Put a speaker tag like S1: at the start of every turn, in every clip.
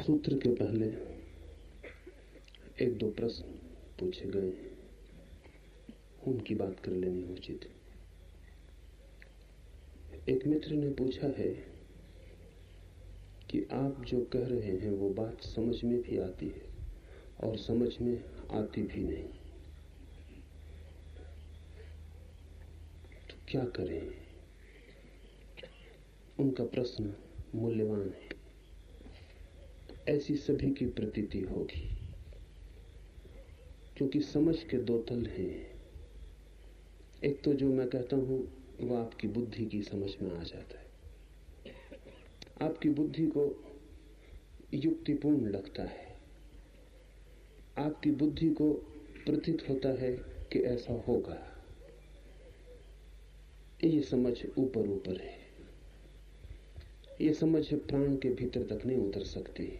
S1: सूत्र के पहले एक दो प्रश्न पूछे गए, उनकी बात कर लेनी उचित। एक मित्र ने पूछा है कि आप जो कह रहे हैं वो बात समझ में भी आती है और समझ में आती भी नहीं, तो क्या करें? उनका प्रश्न मूल्यवान है। ऐसी सभी की प्रतीति होगी, क्योंकि समझ के दो तल हैं। एक तो जो मैं कहता हूं वह आपकी बुद्धि की समझ में आ जाता है, आपकी बुद्धि को युक्तिपूर्ण लगता है, आपकी बुद्धि को प्रतीत होता है कि ऐसा होगा। ये समझ ऊपर ऊपर है, ये समझ प्राण के भीतर तक नहीं उतर सकती।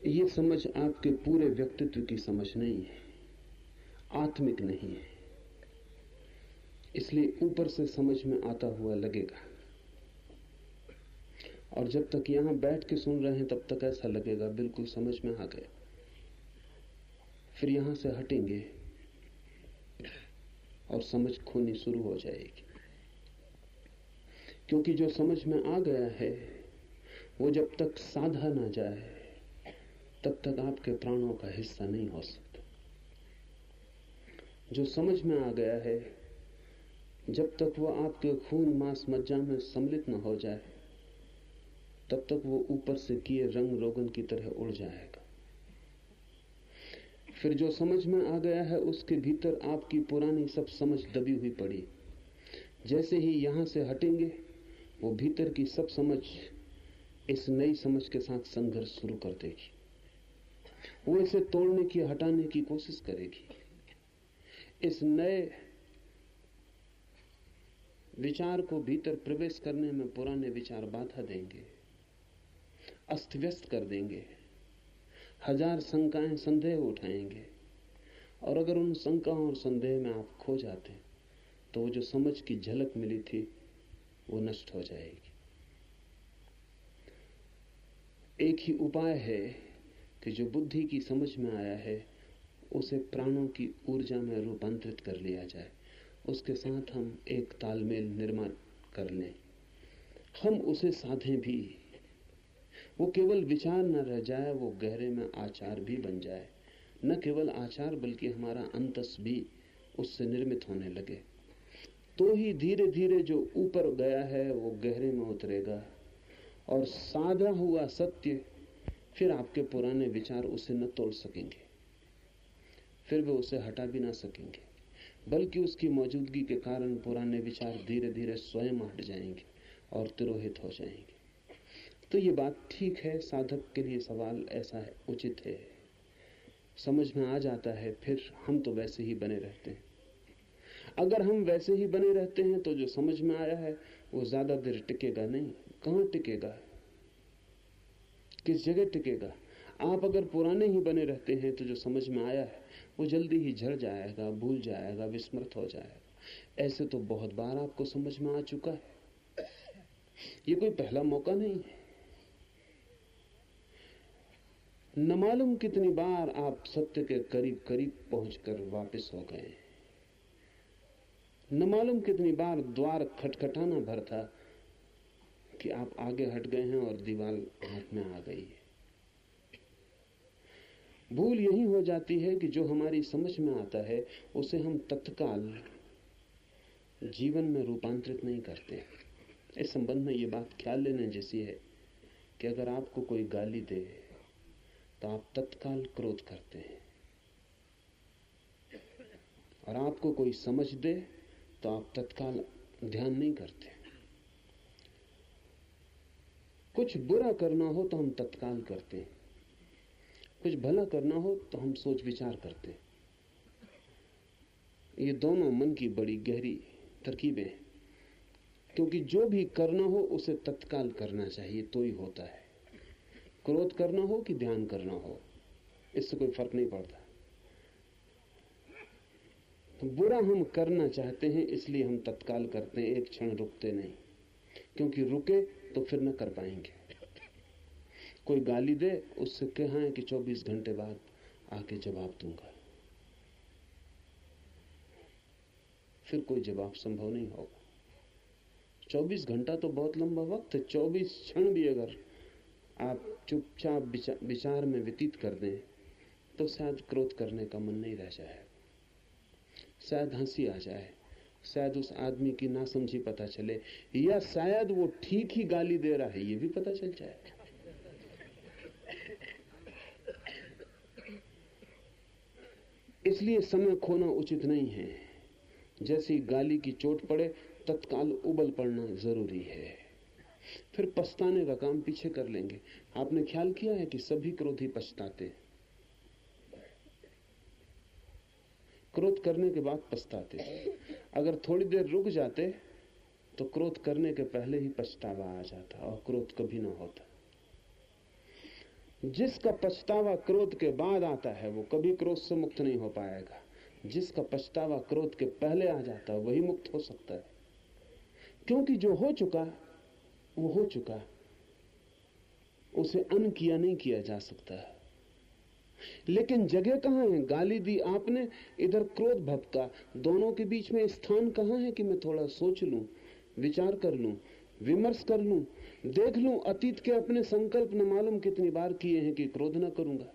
S1: ये समझ आपके पूरे व्यक्तित्व की समझ नहीं है, आत्मिक नहीं है, इसलिए ऊपर से समझ में आता हुआ लगेगा। और जब तक यहां बैठ के सुन रहे हैं तब तक ऐसा लगेगा बिल्कुल समझ में आ गया। फिर यहां से हटेंगे और समझ खोनी शुरू हो जाएगी, क्योंकि जो समझ में आ गया है वो जब तक साधा ना जाए तब तक आपके प्राणों का हिस्सा नहीं हो सकता। जो समझ में आ गया है जब तक वो आपके खून मांस मज्जा में सम्मिलित न हो जाए तब तक वो ऊपर से किए रंग रोगन की तरह उड़ जाएगा। फिर जो समझ में आ गया है उसके भीतर आपकी पुरानी सब समझ दबी हुई पड़ी। जैसे ही यहां से हटेंगे वो भीतर की सब समझ इस नई समझ के साथ संघर्ष शुरू कर देगी। वो इसे तोड़ने की, हटाने की कोशिश करेगी। इस नए विचार को भीतर प्रवेश करने में पुराने विचार बाधा देंगे, अस्त व्यस्त कर देंगे, हजार शंकाएं संदेह उठाएंगे। और अगर उन शंकाओं और संदेह में आप खो जाते तो वो जो समझ की झलक मिली थी वो नष्ट हो जाएगी। एक ही उपाय है कि जो बुद्धि की समझ में आया है उसे प्राणों की ऊर्जा में रूपांतरित कर लिया जाए, उसके साथ हम एक तालमेल निर्माण कर लें, हम उसे साधें भी। वो केवल विचार न रह जाए, वो गहरे में आचार भी बन जाए। न केवल आचार बल्कि हमारा अंतस भी उससे निर्मित होने लगे, तो ही धीरे धीरे जो ऊपर गया है वो गहरे में उतरेगा और साधा हुआ सत्य फिर आपके पुराने विचार उसे न तोड़ सकेंगे, फिर वे उसे हटा भी ना सकेंगे, बल्कि उसकी मौजूदगी के कारण पुराने विचार धीरे धीरे स्वयं हट जाएंगे और तिरोहित हो जाएंगे। तो ये बात ठीक है, साधक के लिए सवाल ऐसा है, उचित है। समझ में आ जाता है फिर हम तो वैसे ही बने रहते हैं। अगर हम वैसे ही बने रहते हैं तो जो समझ में आया है वो ज्यादा देर टिकेगा नहीं। कहां टिकेगा, किस जगह टिकेगा? आप अगर पुराने ही बने रहते हैं तो जो समझ में आया है वो जल्दी ही झड़ जाएगा, भूल जाएगा, विस्मृत हो जाएगा। ऐसे तो बहुत बार आपको समझ में आ चुका है, ये कोई पहला मौका नहीं है। न मालूम कितनी बार आप सत्य के करीब करीब पहुंचकर वापस हो गए, न मालूम कितनी बार द्वार खटखटाना भर था कि आप आगे हट गए हैं और दीवार हाथ में आ गई है। भूल यही हो जाती है कि जो हमारी समझ में आता है उसे हम तत्काल जीवन में रूपांतरित नहीं करते। इस संबंध में ये बात ख्याल लेने जैसी है कि अगर आपको कोई गाली दे तो आप तत्काल क्रोध करते हैं, और आपको कोई समझ दे तो आप तत्काल ध्यान नहीं करते। कुछ बुरा करना हो तो हम तत्काल करते हैं, कुछ भला करना हो तो हम सोच विचार करते हैं। ये दोनों मन की बड़ी गहरी तरकीबें हैं, क्योंकि जो भी करना हो उसे तत्काल करना चाहिए तो ही होता है। क्रोध करना हो कि ध्यान करना हो, इससे कोई फर्क नहीं पड़ता। तो बुरा हम करना चाहते हैं इसलिए हम तत्काल करते हैं, एक क्षण रुकते नहीं। क्योंकि रुके तो फिर न कर पाएंगे। कोई गाली दे, उससे कहा है कि 24 घंटे बाद आके जवाब दूंगा, फिर कोई जवाब संभव नहीं होगा। 24 घंटा तो बहुत लंबा वक्त है। 24 क्षण भी अगर आप चुपचाप विचार में व्यतीत कर दें तो शायद क्रोध करने का मन नहीं रह जाए, शायद हंसी आ जाए, शायद उस आदमी की नासमझी पता चले, या शायद वो ठीक ही गाली दे रहा है ये भी पता चल जाए। इसलिए समय खोना उचित नहीं है। जैसी गाली की चोट पड़े तत्काल उबल पड़ना जरूरी है, फिर पछताने का काम पीछे कर लेंगे। आपने ख्याल किया है कि सभी क्रोधी पछताते, क्रोध करने के बाद पछताते। अगर थोड़ी देर रुक जाते तो क्रोध करने के पहले ही पछतावा आ जाता और क्रोध कभी ना होता। जिसका पछतावा क्रोध के बाद आता है वो कभी क्रोध से मुक्त नहीं हो पाएगा। जिसका पछतावा क्रोध के पहले आ जाता है वही मुक्त हो सकता है, क्योंकि जो हो चुका वो हो चुका, उसे अन किया नहीं किया जा सकता। लेकिन जगह कहां है? गाली दी आपने, इधर क्रोध भपका, दोनों के बीच में स्थान कहां है कि मैं थोड़ा सोच लूं, विचार कर लूं, विमर्श कर लूं, देख लूं अतीत के अपने संकल्प न मालूम कितनी बार किए हैं कि क्रोध न करूंगा,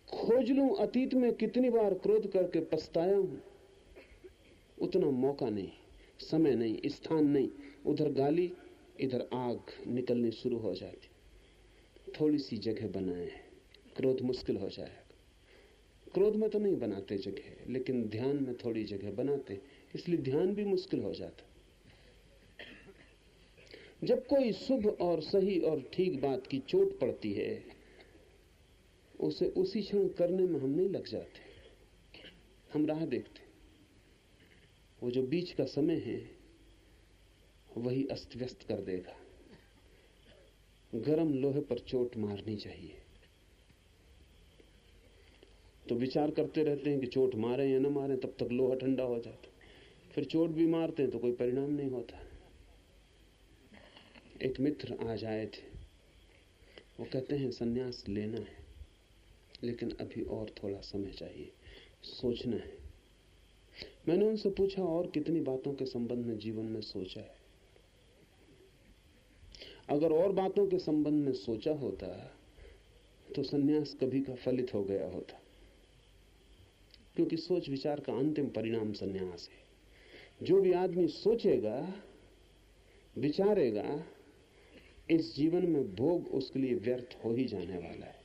S1: खोज लूं अतीत में कितनी बार क्रोध करके पछताया हूं। उतना मौका नहीं, समय नहीं, स्थान नहीं। उधर गाली, इधर आग निकलनी शुरू हो जाती। थोड़ी सी जगह बनाए, क्रोध मुश्किल हो जाएगा। क्रोध में तो नहीं बनाते जगह, लेकिन ध्यान में थोड़ी जगह बनाते, इसलिए ध्यान भी मुश्किल हो जाता। जब कोई शुभ और सही और ठीक बात की चोट पड़ती है, उसे उसी क्षण करने में हम नहीं लग जाते, हम राह देखते। वो जो बीच का समय है वही अस्त व्यस्त कर देगा। गरम लोहे पर चोट मारनी चाहिए। तो विचार करते रहते हैं कि चोट मारें या न मारें, तब तक लोहा ठंडा हो जाता। फिर चोट भी मारते हैं तो कोई परिणाम नहीं होता। एक मित्र आज आए थे, वो कहते हैं संन्यास लेना है, लेकिन अभी और थोड़ा समय चाहिए, सोचना है। मैंने उनसे पूछा और कितनी बातों के संबंध में जीवन में सोचा है? अगर और बातों के संबंध में सोचा होता तो संन्यास कभी का फलित हो गया होता, क्योंकि सोच विचार का अंतिम परिणाम संन्यास है। जो भी आदमी सोचेगा, विचारेगा, इस जीवन में भोग उसके लिए व्यर्थ हो ही जाने वाला है।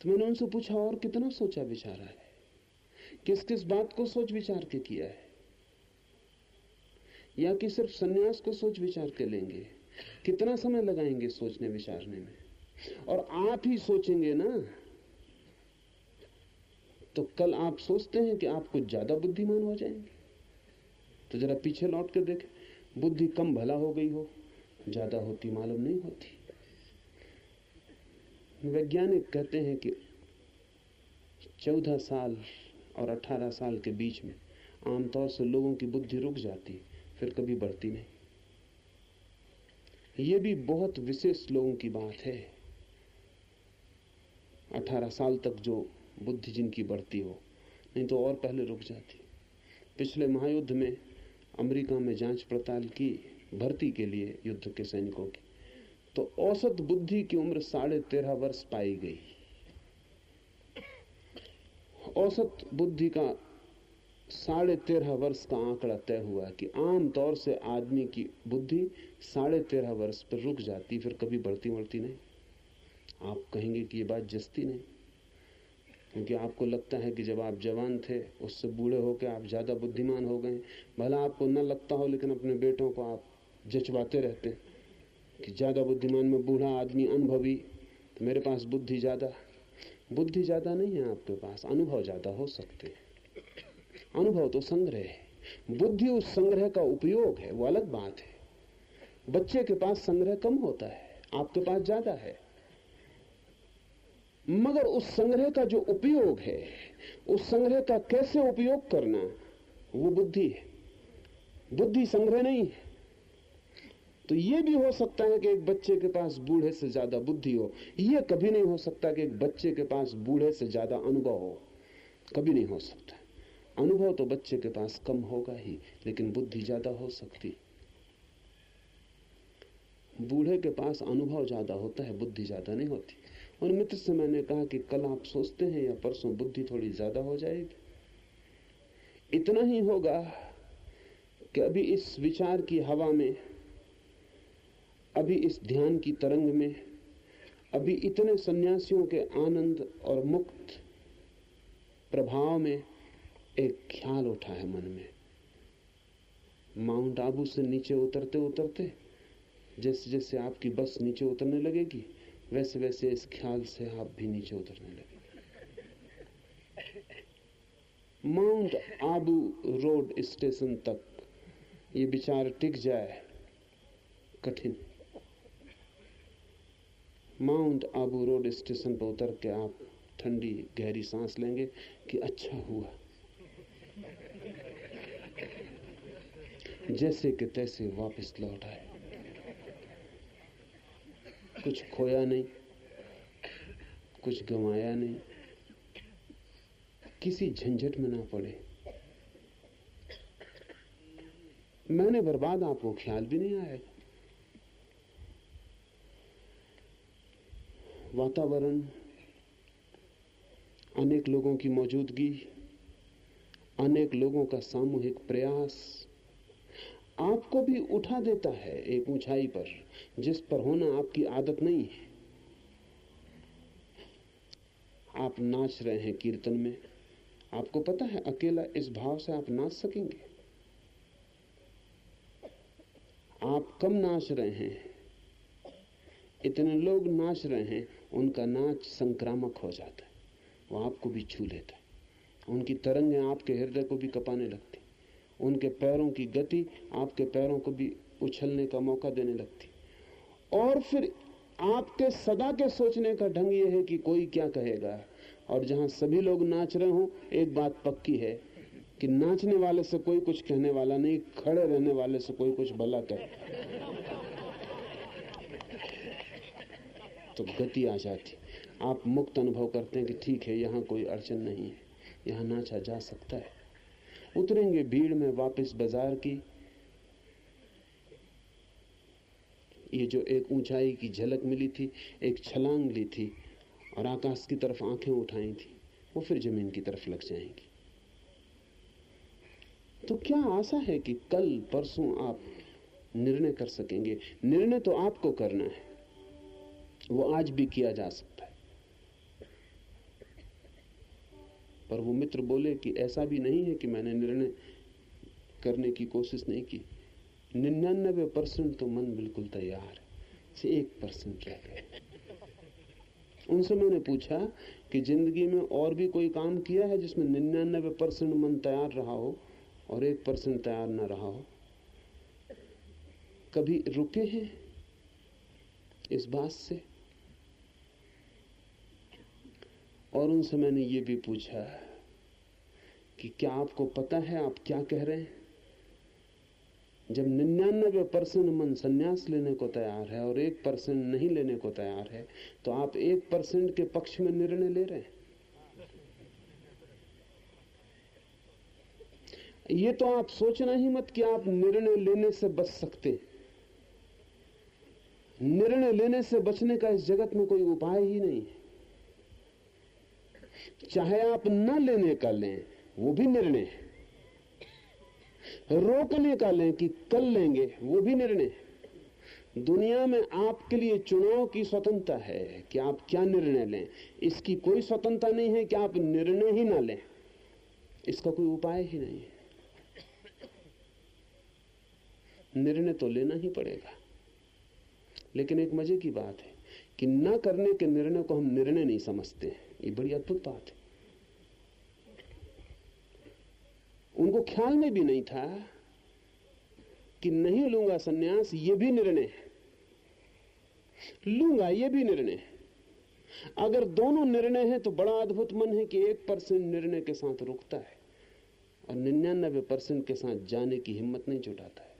S1: तो मैंने उनसे पूछा और कितना सोचा विचारा है, किस किस बात को सोच विचार के किया है, या कि सिर्फ सन्यास को सोच विचार के लेंगे? कितना समय लगाएंगे सोचने विचारने में? और आप ही सोचेंगे ना, तो कल आप सोचते हैं कि आप कुछ ज्यादा बुद्धिमान हो जाएंगे। तो जरा पीछे लौट कर देखें, बुद्धि कम भला हो गई हो, ज्यादा होती मालूम नहीं होती। वैज्ञानिक कहते हैं कि 14 साल और 18 साल के बीच में आमतौर से लोगों की बुद्धि रुक जाती, फिर कभी बढ़ती नहीं। ये भी बहुत विशेष लोगों की बात है। 18 साल तक जो बुद्धि जिनकी बढ़ती हो, नहीं तो और पहले रुक जाती। पिछले महायुद्ध में अमेरिका में जांच पड़ताल की भर्ती के लिए युद्ध के सैनिकों की, तो औसत बुद्धि की उम्र 13.5 वर्ष पाई गई। औसत बुद्धि का 13.5 वर्ष का आंकड़ा तय हुआ कि आम तौर से आदमी की बुद्धि 13.5 वर्ष पर रुक जाती, फिर कभी बढ़ती नहीं। आप कहेंगे कि ये बात जस्ती नहीं, क्योंकि आपको लगता है कि जब आप जवान थे उससे बूढ़े होकर आप ज्यादा बुद्धिमान हो गए। भला आपको न लगता हो, लेकिन अपने बेटों को आप जचवाते रहते कि ज्यादा बुद्धिमान में बूढ़ा आदमी, अनुभवी, तो मेरे पास बुद्धि ज्यादा। बुद्धि ज्यादा नहीं है आपके पास, अनुभव ज्यादा हो सकते हैं। अनुभव तो संग्रह है, बुद्धि उस संग्रह का उपयोग है, वो अलग बात है। बच्चे के पास संग्रह कम होता है, आपके पास ज्यादा है, मगर उस संग्रह का जो उपयोग है, उस संग्रह का कैसे उपयोग करना, वो बुद्धि है। बुद्धि संग्रह नहीं है। तो यह भी हो सकता है कि एक बच्चे के पास बूढ़े से ज्यादा बुद्धि हो। यह कभी नहीं हो सकता कि एक बच्चे के पास बूढ़े से ज्यादा अनुभव हो। कभी नहीं हो सकता। अनुभव तो बच्चे के पास कम होगा ही, लेकिन बुद्धि ज्यादा हो सकती। बूढ़े के पास अनुभव ज्यादा होता है, बुद्धि ज्यादा नहीं होती। और मित्र से मैंने कहा कि कल आप सोचते हैं या परसों बुद्धि थोड़ी ज्यादा हो जाएगी। इतना ही होगा कि अभी इस विचार की हवा में, अभी इस ध्यान की तरंग में, अभी इतने सन्यासियों के आनंद और मुक्त प्रभाव में एक ख्याल उठा है मन में। माउंट आबू से नीचे उतरते उतरते जैसे जैसे आपकी बस नीचे उतरने लगेगी, वैसे वैसे इस ख्याल से आप भी नीचे उतरने लगेंगे। माउंट आबू रोड स्टेशन तक ये विचार टिक जाए कठिन। माउंट आबू रोड स्टेशन पर उतर के आप ठंडी गहरी सांस लेंगे कि अच्छा हुआ, जैसे कि तैसे वापस लौट आए, कुछ खोया नहीं, कुछ गंवाया नहीं, किसी झंझट में ना पड़े। मैंने बर्बाद आपको ख्याल भी नहीं आएगा। वातावरण, अनेक लोगों की मौजूदगी, अनेक लोगों का सामूहिक प्रयास आपको भी उठा देता है एक ऊंचाई पर जिस पर होना आपकी आदत नहीं है। आप नाच रहे हैं कीर्तन में, आपको पता है अकेला इस भाव से आप नाच सकेंगे? आप कम नाच रहे हैं, इतने लोग नाच रहे हैं, उनका नाच संक्रामक हो जाता है, वो आपको भी छू लेता है। उनकी तरंगें आपके हृदय को भी कपाने लगती, उनके पैरों की गति आपके पैरों को भी उछलने का मौका देने लगती। और फिर आपके सदा के सोचने का ढंग यह है कि कोई क्या कहेगा। और जहां सभी लोग नाच रहे हो, एक बात पक्की है कि नाचने वाले से कोई कुछ कहने वाला नहीं, खड़े रहने वाले से कोई कुछ भला कहे तो गति आ जाती। आप मुक्त अनुभव करते हैं कि ठीक है, यहां कोई अड़चन नहीं है, यहां नाचा जा सकता है। उतरेंगे भीड़ में वापस बाजार की, ये जो एक ऊंचाई की झलक मिली थी, एक छलांग ली थी और आकाश की तरफ आंखें उठाई थी, वो फिर जमीन की तरफ लग जाएंगी। तो क्या आशा है कि कल परसों आप निर्णय कर सकेंगे? निर्णय तो आपको करना है, वो आज भी किया जा सकता है। पर वो मित्र बोले कि ऐसा भी नहीं है कि मैंने निर्णय करने की कोशिश नहीं की। 99% तो मन बिल्कुल तैयार है, से 1% रह गया। उनसे मैंने पूछा कि जिंदगी में और भी कोई काम किया है जिसमें 99% मन तैयार रहा हो और 1% तैयार ना रहा हो? कभी रुके हैं इस बात से? और उनसे मैंने ये भी पूछा कि क्या आपको पता है आप क्या कह रहे हैं? जब 99% मन संन्यास लेने को तैयार है और 1% नहीं लेने को तैयार है, तो आप 1% के पक्ष में निर्णय ले रहे हैं। ये तो आप सोचना ही मत कि आप निर्णय लेने से बच सकते हैं। निर्णय लेने से बचने का इस जगत में कोई उपाय ही नहीं है। चाहे आप न लेने का लें, वो भी निर्णय है। रोकने का लें कि कल लेंगे, वो भी निर्णय है। दुनिया में आपके लिए चुनाव की स्वतंत्रता है कि आप क्या निर्णय लें। इसकी कोई स्वतंत्रता नहीं है कि आप निर्णय ही ना लें, इसका कोई उपाय ही नहीं है। निर्णय तो लेना ही पड़ेगा। लेकिन एक मजे की बात है कि न करने के निर्णय को हम निर्णय नहीं समझते। ये बड़ी अद्भुत बात है। उनको ख्याल में भी नहीं था कि नहीं लूंगा सन्यास, ये भी निर्णय है, लूंगा ये भी निर्णय है। अगर दोनों निर्णय है तो बड़ा अद्भुत मन है कि 1% निर्णय के साथ रुकता है और 99% के साथ जाने की हिम्मत नहीं जुटाता है।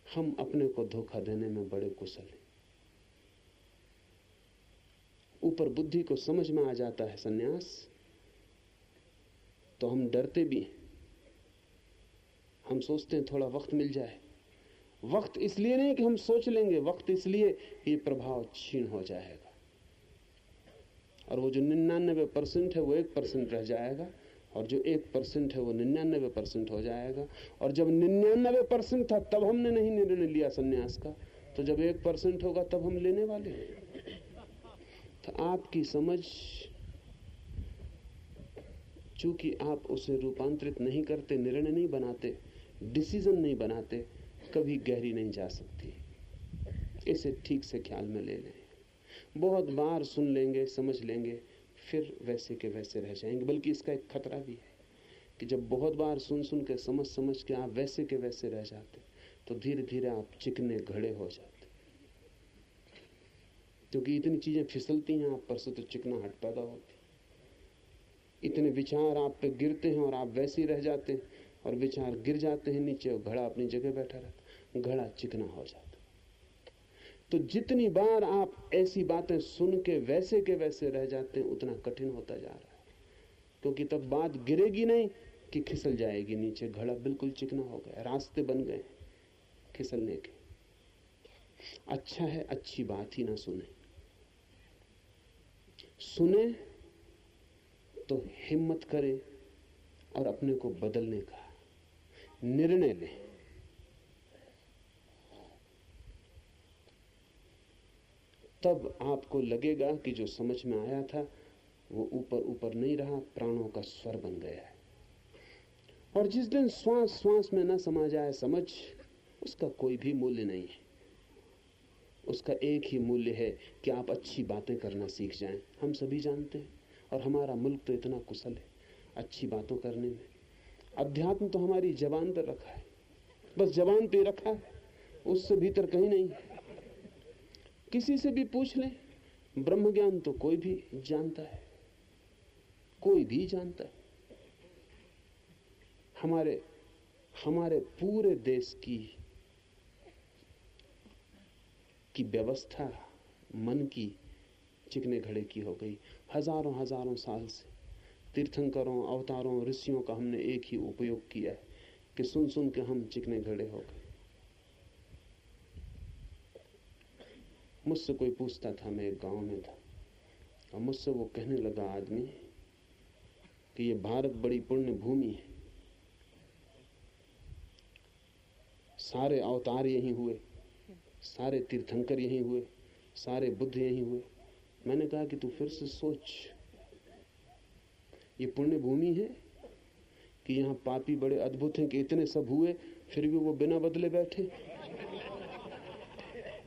S1: हम अपने को धोखा देने में बड़े कुशल हैं। ऊपर बुद्धि को समझ में आ जाता है सन्यास, तो हम डरते भी हैं। हम सोचते हैं थोड़ा वक्त मिल जाए। वक्त इसलिए नहीं कि हम सोच लेंगे, वक्त इसलिए कि ये प्रभाव क्षीण हो जाएगा और वो जो 99% है वो 1% रह जाएगा, और जो 1% है वो 99% हो जाएगा। और जब 99% था तब हमने नहीं निर्णय लिया सन्यास का, तो जब 1% होगा तब हम लेने वाले हैं। तो आपकी समझ, चूंकि आप उसे रूपांतरित नहीं करते, निर्णय नहीं बनाते, डिसीजन नहीं बनाते, कभी गहरी नहीं जा सकती। इसे ठीक से ख्याल में ले लें। बहुत बार सुन लेंगे, समझ लेंगे, फिर वैसे के वैसे रह जाएंगे। बल्कि इसका एक खतरा भी है कि जब बहुत बार सुन सुन के समझ के आप वैसे के वैसे रह जाते, तो धीरे धीरे आप चिकने घड़े हो जाते, क्योंकि इतनी चीजें फिसलती हैं आप पर से, तो चिकनाहट पैदा होती। इतने विचार आप पे गिरते हैं और आप वैसे ही रह जाते हैं, और विचार गिर जाते हैं नीचे और घड़ा अपनी जगह बैठा रहता, घड़ा चिकना हो जाता। तो जितनी बार आप ऐसी बातें सुन के वैसे रह जाते हैं, उतना कठिन होता जा रहा है, क्योंकि तब बात गिरेगी नहीं कि खिसल जाएगी नीचे। घड़ा बिल्कुल चिकना हो गया, रास्ते बन गए खिसलने के। अच्छा है अच्छी बात ही ना सुने, सुने तो हिम्मत करें और अपने को बदलने का निर्णय लें। तब आपको लगेगा कि जो समझ में आया था वो ऊपर ऊपर नहीं रहा, प्राणों का स्वर बन गया है। और जिस दिन श्वास श्वास में न समा जाए समझ, उसका कोई भी मूल्य नहीं है। उसका एक ही मूल्य है कि आप अच्छी बातें करना सीख जाएं। हम सभी जानते हैं, और हमारा मुल्क तो इतना कुशल है अच्छी बातों करने में। अध्यात्म तो हमारी जबान पर रखा है, बस जबान पे रखा है, उससे भीतर कहीं नहीं। किसी से भी पूछ लें, ब्रह्म ज्ञान तो कोई भी जानता है, कोई भी जानता है। हमारे पूरे देश की व्यवस्था मन की चिकने घड़े की हो गई। हजारों साल से तीर्थंकरों, अवतारों, ऋषियों का हमने एक ही उपयोग किया है कि सुन सुन के हम चिकने घड़े हो गए। मुझसे कोई पूछता था, मैं एक गांव में था, और मुझसे वो कहने लगा आदमी कि ये भारत बड़ी पुण्य भूमि है, सारे अवतार यहीं हुए, सारे तीर्थंकर यहीं हुए, सारे बुद्ध यहीं हुए। मैंने कहा कि तू फिर से सोच, ये पुण्य भूमि है कि यहाँ पापी बड़े अद्भुत हैं कि इतने सब हुए फिर भी वो बिना बदले बैठे,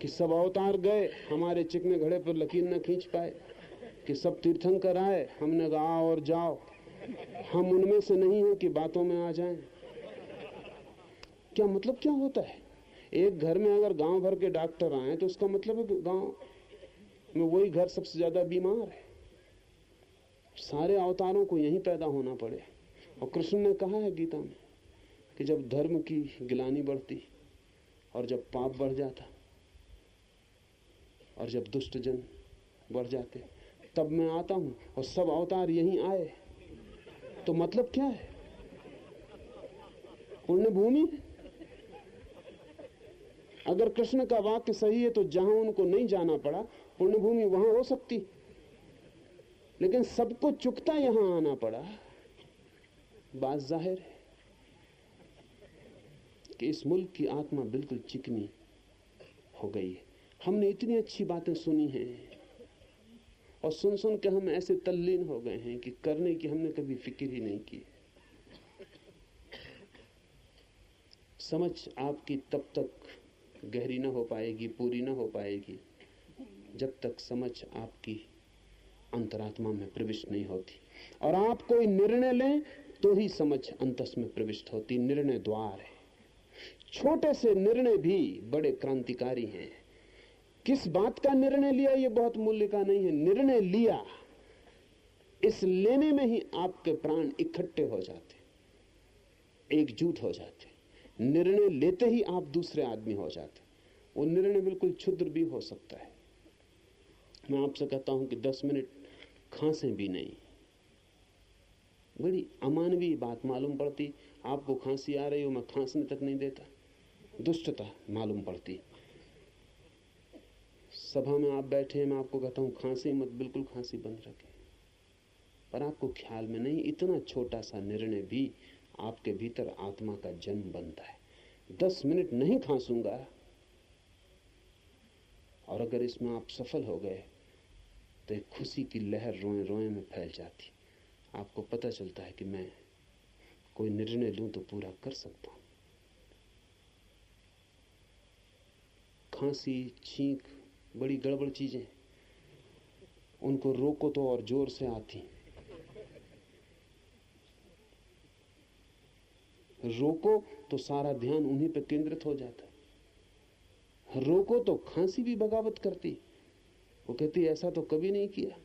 S1: कि सब अवतार गए हमारे चिकने घड़े पर लकीर न खींच पाए, कि सब तीर्थंकर आए हमने कहा आओ और जाओ, हम उनमें से नहीं हैं कि बातों में आ जाएं। क्या मतलब क्या होता है? एक घर में अगर गांव भर के डॉक्टर आए तो उसका मतलब है कि गांव में वही घर सबसे ज्यादा बीमार है। सारे अवतारों को यहीं पैदा होना पड़े। और कृष्ण ने कहा है गीता में कि जब धर्म की गिलानी बढ़ती और जब पाप बढ़ जाता और जब दुष्ट जन बढ़ जाते, तब मैं आता हूं और सब अवतार यहीं आए। तो मतलब क्या है? पुण्य भूमि। अगर कृष्ण का वाक्य सही है तो जहां उनको नहीं जाना पड़ा पुण्य भूमि वहां हो सकती, लेकिन सबको चुकता यहां आना पड़ा। बात जाहिर है कि इस मुल्क की आत्मा बिल्कुल चिकनी हो गई है। हमने इतनी अच्छी बातें सुनी हैं और सुन सुन के हम ऐसे तल्लीन हो गए हैं कि करने की हमने कभी फिक्र ही नहीं की। समझ आपकी तब तक गहरी ना हो पाएगी, पूरी ना हो पाएगी, जब तक समझ आपकी अंतरात्मा में प्रविष्ट नहीं होती। और आप कोई निर्णय लें तो ही समझ अंतस में प्रविष्ट होती। निर्णय द्वार है। छोटे से निर्णय भी बड़े क्रांतिकारी हैं। किस बात का निर्णय लिया ये बहुत मूल्य का नहीं है। निर्णय लिया इस लेने में ही आपके प्राण इकट्ठे हो जाते, एकजुट हो जाते। निर्णय लेते ही आप दूसरे आदमी हो जाते। वो निर्णय बिल्कुल क्षुद्र भी हो सकता है। मैं आपसे कहता हूं कि 10 मिनट खांसें भी नहीं। बड़ी अमानवीय बात मालूम पड़ती। आपको खांसी आ रही हो, मैं खांसने तक नहीं देता, दुष्टता मालूम पड़ती। सभा में आप बैठे हैं, मैं आपको कहता हूं खांसी मत, बिल्कुल खांसी बंद रखें, पर आपको ख्याल में नहीं, इतना छोटा सा निर्णय भी आपके भीतर आत्मा का जन्म बनता है। 10 मिनट नहीं खांसूंगा, और अगर इसमें आप सफल हो गए तो एक खुशी की लहर रोए रोए में फैल जाती। आपको पता चलता है कि मैं कोई निर्णय लूं तो पूरा कर सकता हूं। खांसी, छींक बड़ी गड़बड़ चीजें, उनको रोको तो और जोर से आती। रोको तो सारा ध्यान उन्हीं पर केंद्रित हो जाता है। रोको तो खांसी भी बगावत करती। वो कहती ऐसा तो कभी नहीं किया,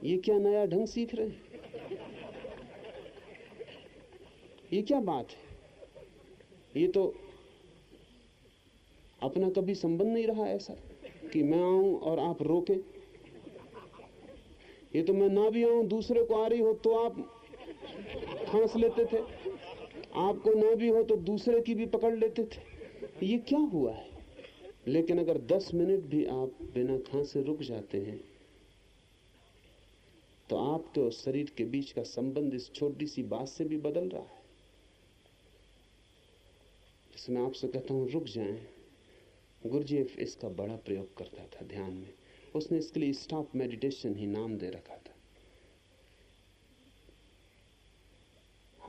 S1: ये क्या नया ढंग सीख रहे हैं, ये क्या बात है, ये तो अपना कभी संबंध नहीं रहा ऐसा कि मैं आऊं और आप रोके। ये तो मैं ना भी आऊं, दूसरे को आ रही हो तो आप खांस लेते थे, आपको ना भी हो तो दूसरे की भी पकड़ लेते थे। ये क्या हुआ है? लेकिन अगर 10 मिनट भी आप बिना खांसे रुक जाते हैं तो आपके और शरीर के बीच का संबंध इस छोटी सी बात से भी बदल रहा है। जैसे मैं आपसे कहता हूं रुक जाएं, गुरुजीएफ इसका बड़ा प्रयोग करता था ध्यान में। उसने इसके लिए स्टॉप मेडिटेशन ही नाम दे रखा था।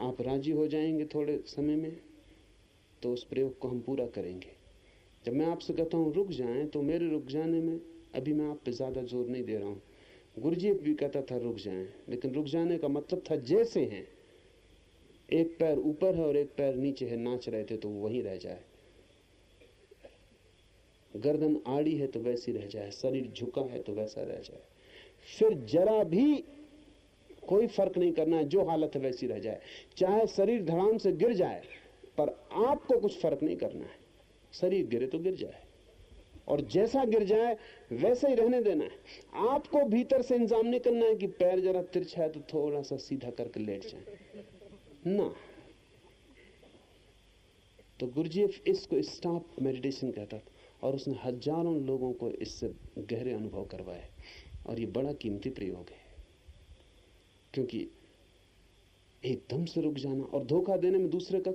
S1: आप राजी हो जाएंगे थोड़े समय में तो उस प्रयोग को हम पूरा करेंगे। जब मैं आपसे कहता हूं रुक जाएं, तो मेरे रुक जाने में अभी मैं आप पे ज्यादा जोर नहीं दे रहा हूं। गुरुजीएफ भी कहता था रुक जाएं, लेकिन रुक जाने का मतलब था जैसे हैं, एक पैर ऊपर है और एक पैर नीचे है, नाच रहे थे तो वो वहीं रह जाए। गर्दन आड़ी है तो वैसी रह जाए, शरीर झुका है तो वैसा रह जाए। फिर जरा भी कोई फर्क नहीं करना है, जो हालत है वैसी रह जाए। चाहे शरीर धड़ाम से गिर जाए, पर आपको कुछ फर्क नहीं करना है। शरीर गिरे तो गिर जाए, और जैसा गिर जाए वैसे ही रहने देना है। आपको भीतर से इंतजाम नहीं करना है कि पैर जरा तिरछा है तो थोड़ा सा सीधा करके लेट जाए ना। तो गुरुजीएफ इसको स्टॉप मेडिटेशन कहता था, और उसने हजारों लोगों को इससे गहरे अनुभव करवाए। और ये बड़ा कीमती प्रयोग है, क्योंकि एकदम से रुक जाना और धोखा देने में दूसरे को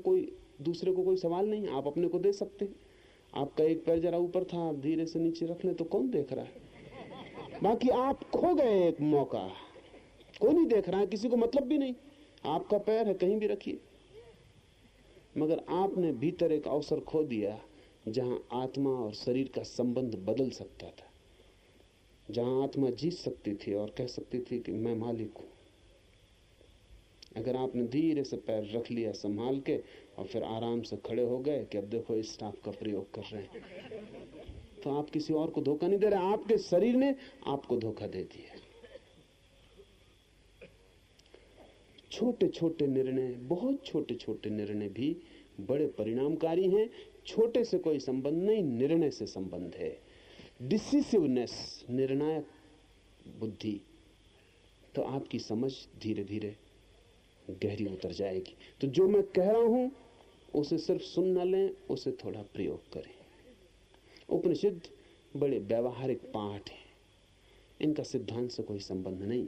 S1: कोई सवाल नहीं। आप अपने को दे सकते हैं। आपका एक पैर जरा ऊपर था, आप धीरे से नीचे रख लें तो कौन देख रहा है? बाकी आप खो गए एक मौका, कोई नहीं देख रहा है, किसी को मतलब भी नहीं। आपका पैर है, कहीं भी रखिए। मगर आपने भीतर एक अवसर खो दिया जहां आत्मा और शरीर का संबंध बदल सकता था, जहां आत्मा जीत सकती थी और कह सकती थी कि मैं मालिक हूं। अगर आपने धीरे से पैर रख लिया संभाल के और फिर आराम से खड़े हो गए कि अब देखो इस स्टाफ का प्रयोग कर रहे हैं, तो आप किसी और को धोखा नहीं दे रहे, आपके शरीर ने आपको धोखा दे दिया। छोटे छोटे निर्णय, बहुत छोटे छोटे निर्णय भी बड़े परिणामकारी हैं। छोटे से कोई संबंध नहीं, निर्णय से संबंध है। डिसिसिवनेस, निर्णायक बुद्धि, तो आपकी समझ धीरे धीरे गहरी उतर जाएगी। तो जो मैं कह रहा हूं उसे सिर्फ सुन न लें, उसे थोड़ा प्रयोग करें। उपनिषद बड़े व्यवहारिक पाठ हैं, इनका सिद्धांत से कोई संबंध नहीं।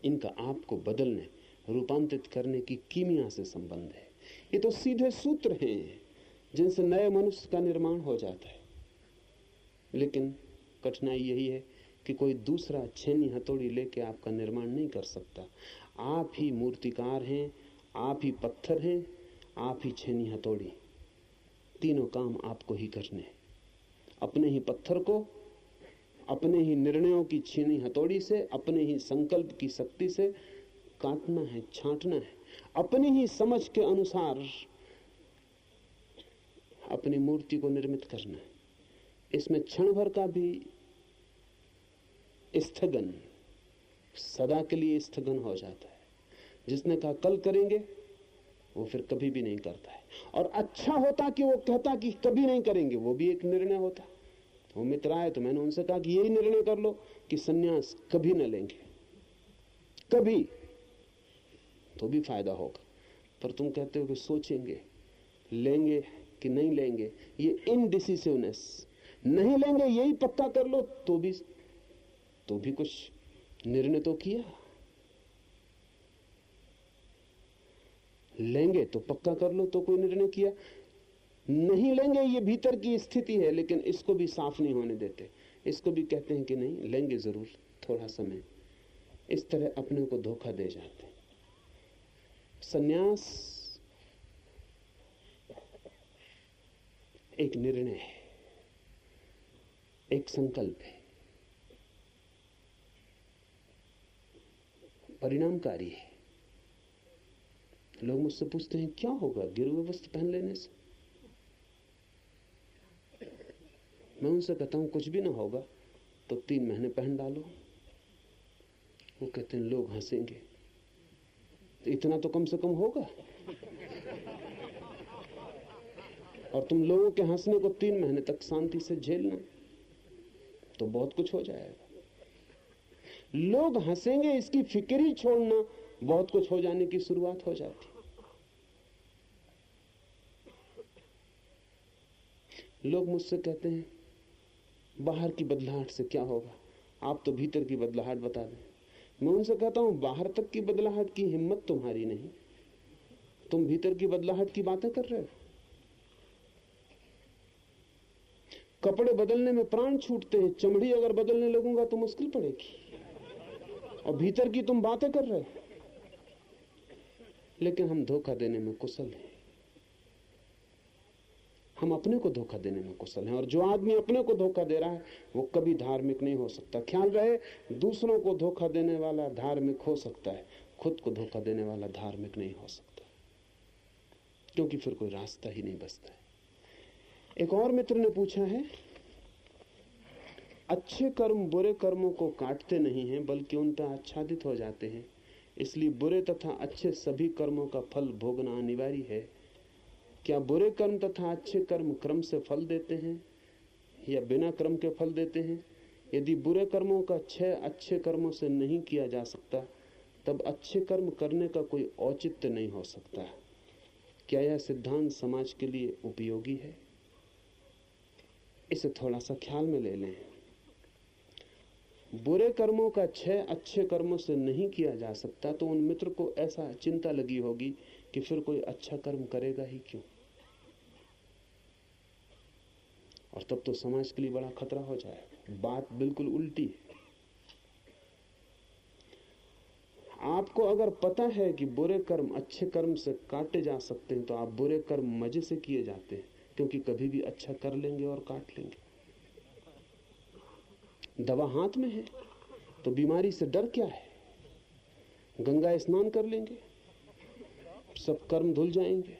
S1: इनका आपको बदलने, रूपांतरित करने की कीमिया से संबंध है। ये तो सीधे सूत्र हैं जिनसे नए मनुष्य का निर्माण हो जाता है। लेकिन कठिनाई यही है कि कोई दूसरा छेनी हथौड़ी लेके आपका निर्माण नहीं कर सकता। आप ही मूर्तिकार हैं, आप ही पत्थर हैं, आप ही छेनी हथौड़ी, तीनों काम आपको ही करने हैं। अपने ही पत्थर को अपने ही निर्णयों की छीनी हथौड़ी से, अपने ही संकल्प की शक्ति से काटना है, छांटना है। अपनी ही समझ के अनुसार अपनी मूर्ति को निर्मित करना है। इसमें क्षण भर का भी स्थगन, सदा के लिए स्थगन हो जाता है। जिसने कहा कल करेंगे वो फिर कभी भी नहीं करता है। और अच्छा होता कि वो कहता कि कभी नहीं करेंगे, वो भी एक निर्णय होता। वो मित्र आए तो मैंने उनसे कहा कि यही निर्णय कर लो कि सन्यास कभी न लेंगे, कभी, तो भी फायदा होगा। पर तुम कहते हो कि सोचेंगे, लेंगे कि नहीं लेंगे। ये इनडिसिसिवनेस, नहीं लेंगे यही पक्का कर लो तो भी कुछ निर्णय तो किया। लेंगे तो पक्का कर लो तो कोई निर्णय किया। नहीं लेंगे ये भीतर की स्थिति है, लेकिन इसको भी साफ नहीं होने देते। इसको भी कहते हैं कि नहीं लेंगे जरूर, थोड़ा समय। इस तरह अपने को धोखा दे जाते हैं। सन्यास एक निर्णय है, एक संकल्प है, परिणामकारी है। लोग मुझसे पूछते हैं क्या होगा गिरुए वस्त्र पहन लेने से। मैं उनसे कहता हूं कुछ भी ना होगा तो 3 महीने पहन डालो। वो कहते हैं लोग हंसेंगे, तो इतना तो कम से कम होगा। और तुम लोगों के हंसने को 3 महीने तक शांति से झेलना तो बहुत कुछ हो जाएगा। लोग हंसेंगे इसकी फिक्र ही छोड़ना, बहुत कुछ हो जाने की शुरुआत हो जाती। लोग मुझसे कहते हैं बाहर की बदलाहट से क्या होगा, आप तो भीतर की बदलाहट बता दें। मैं उनसे कहता हूं बाहर तक की बदलाहट की हिम्मत तुम्हारी नहीं, तुम भीतर की बदलाहट की बातें कर रहे हो। कपड़े बदलने में प्राण छूटते हैं, चमड़ी अगर बदलने लगूंगा तो मुश्किल पड़ेगी, और भीतर की तुम बातें कर रहे हो। लेकिन हम धोखा देने में कुशल हैं, हम अपने को धोखा देने में कुशल हैं। और जो आदमी अपने को धोखा दे रहा है वो कभी धार्मिक नहीं हो सकता। ख्याल रहे, दूसरों को धोखा देने वाला धार्मिक हो सकता है, खुद को धोखा देने वाला धार्मिक नहीं हो सकता, क्योंकि फिर कोई रास्ता ही नहीं बचता है। एक और मित्र ने पूछा है, अच्छे कर्म बुरे कर्मों को काटते नहीं हैं बल्कि उन पर आच्छादित हो जाते हैं, इसलिए बुरे तथा अच्छे सभी कर्मों का फल भोगना अनिवार्य है। क्या बुरे कर्म तथा अच्छे कर्म क्रम से फल देते हैं या बिना क्रम के फल देते हैं? यदि बुरे कर्मों का क्षय अच्छे कर्मों से नहीं किया जा सकता, तब अच्छे कर्म करने का कोई औचित्य नहीं हो सकता। क्या यह सिद्धांत समाज के लिए उपयोगी है? इसे थोड़ा सा ख्याल में ले लें। बुरे कर्मों का क्षय अच्छे कर्मों से नहीं किया जा सकता, तो उन मित्र को ऐसा चिंता लगी होगी कि फिर कोई अच्छा कर्म करेगा ही क्यों। और तब तो समाज के लिए बड़ा खतरा हो जाएगा। बात बिल्कुल उल्टी है। आपको अगर पता है कि बुरे कर्म अच्छे कर्म से काटे जा सकते हैं, तो आप बुरे कर्म मजे से किए जाते हैं, क्योंकि कभी भी अच्छा कर लेंगे और काट लेंगे। दवा हाथ में है तो बीमारी से डर क्या है? गंगा स्नान कर लेंगे, सब कर्म धुल जाएंगे।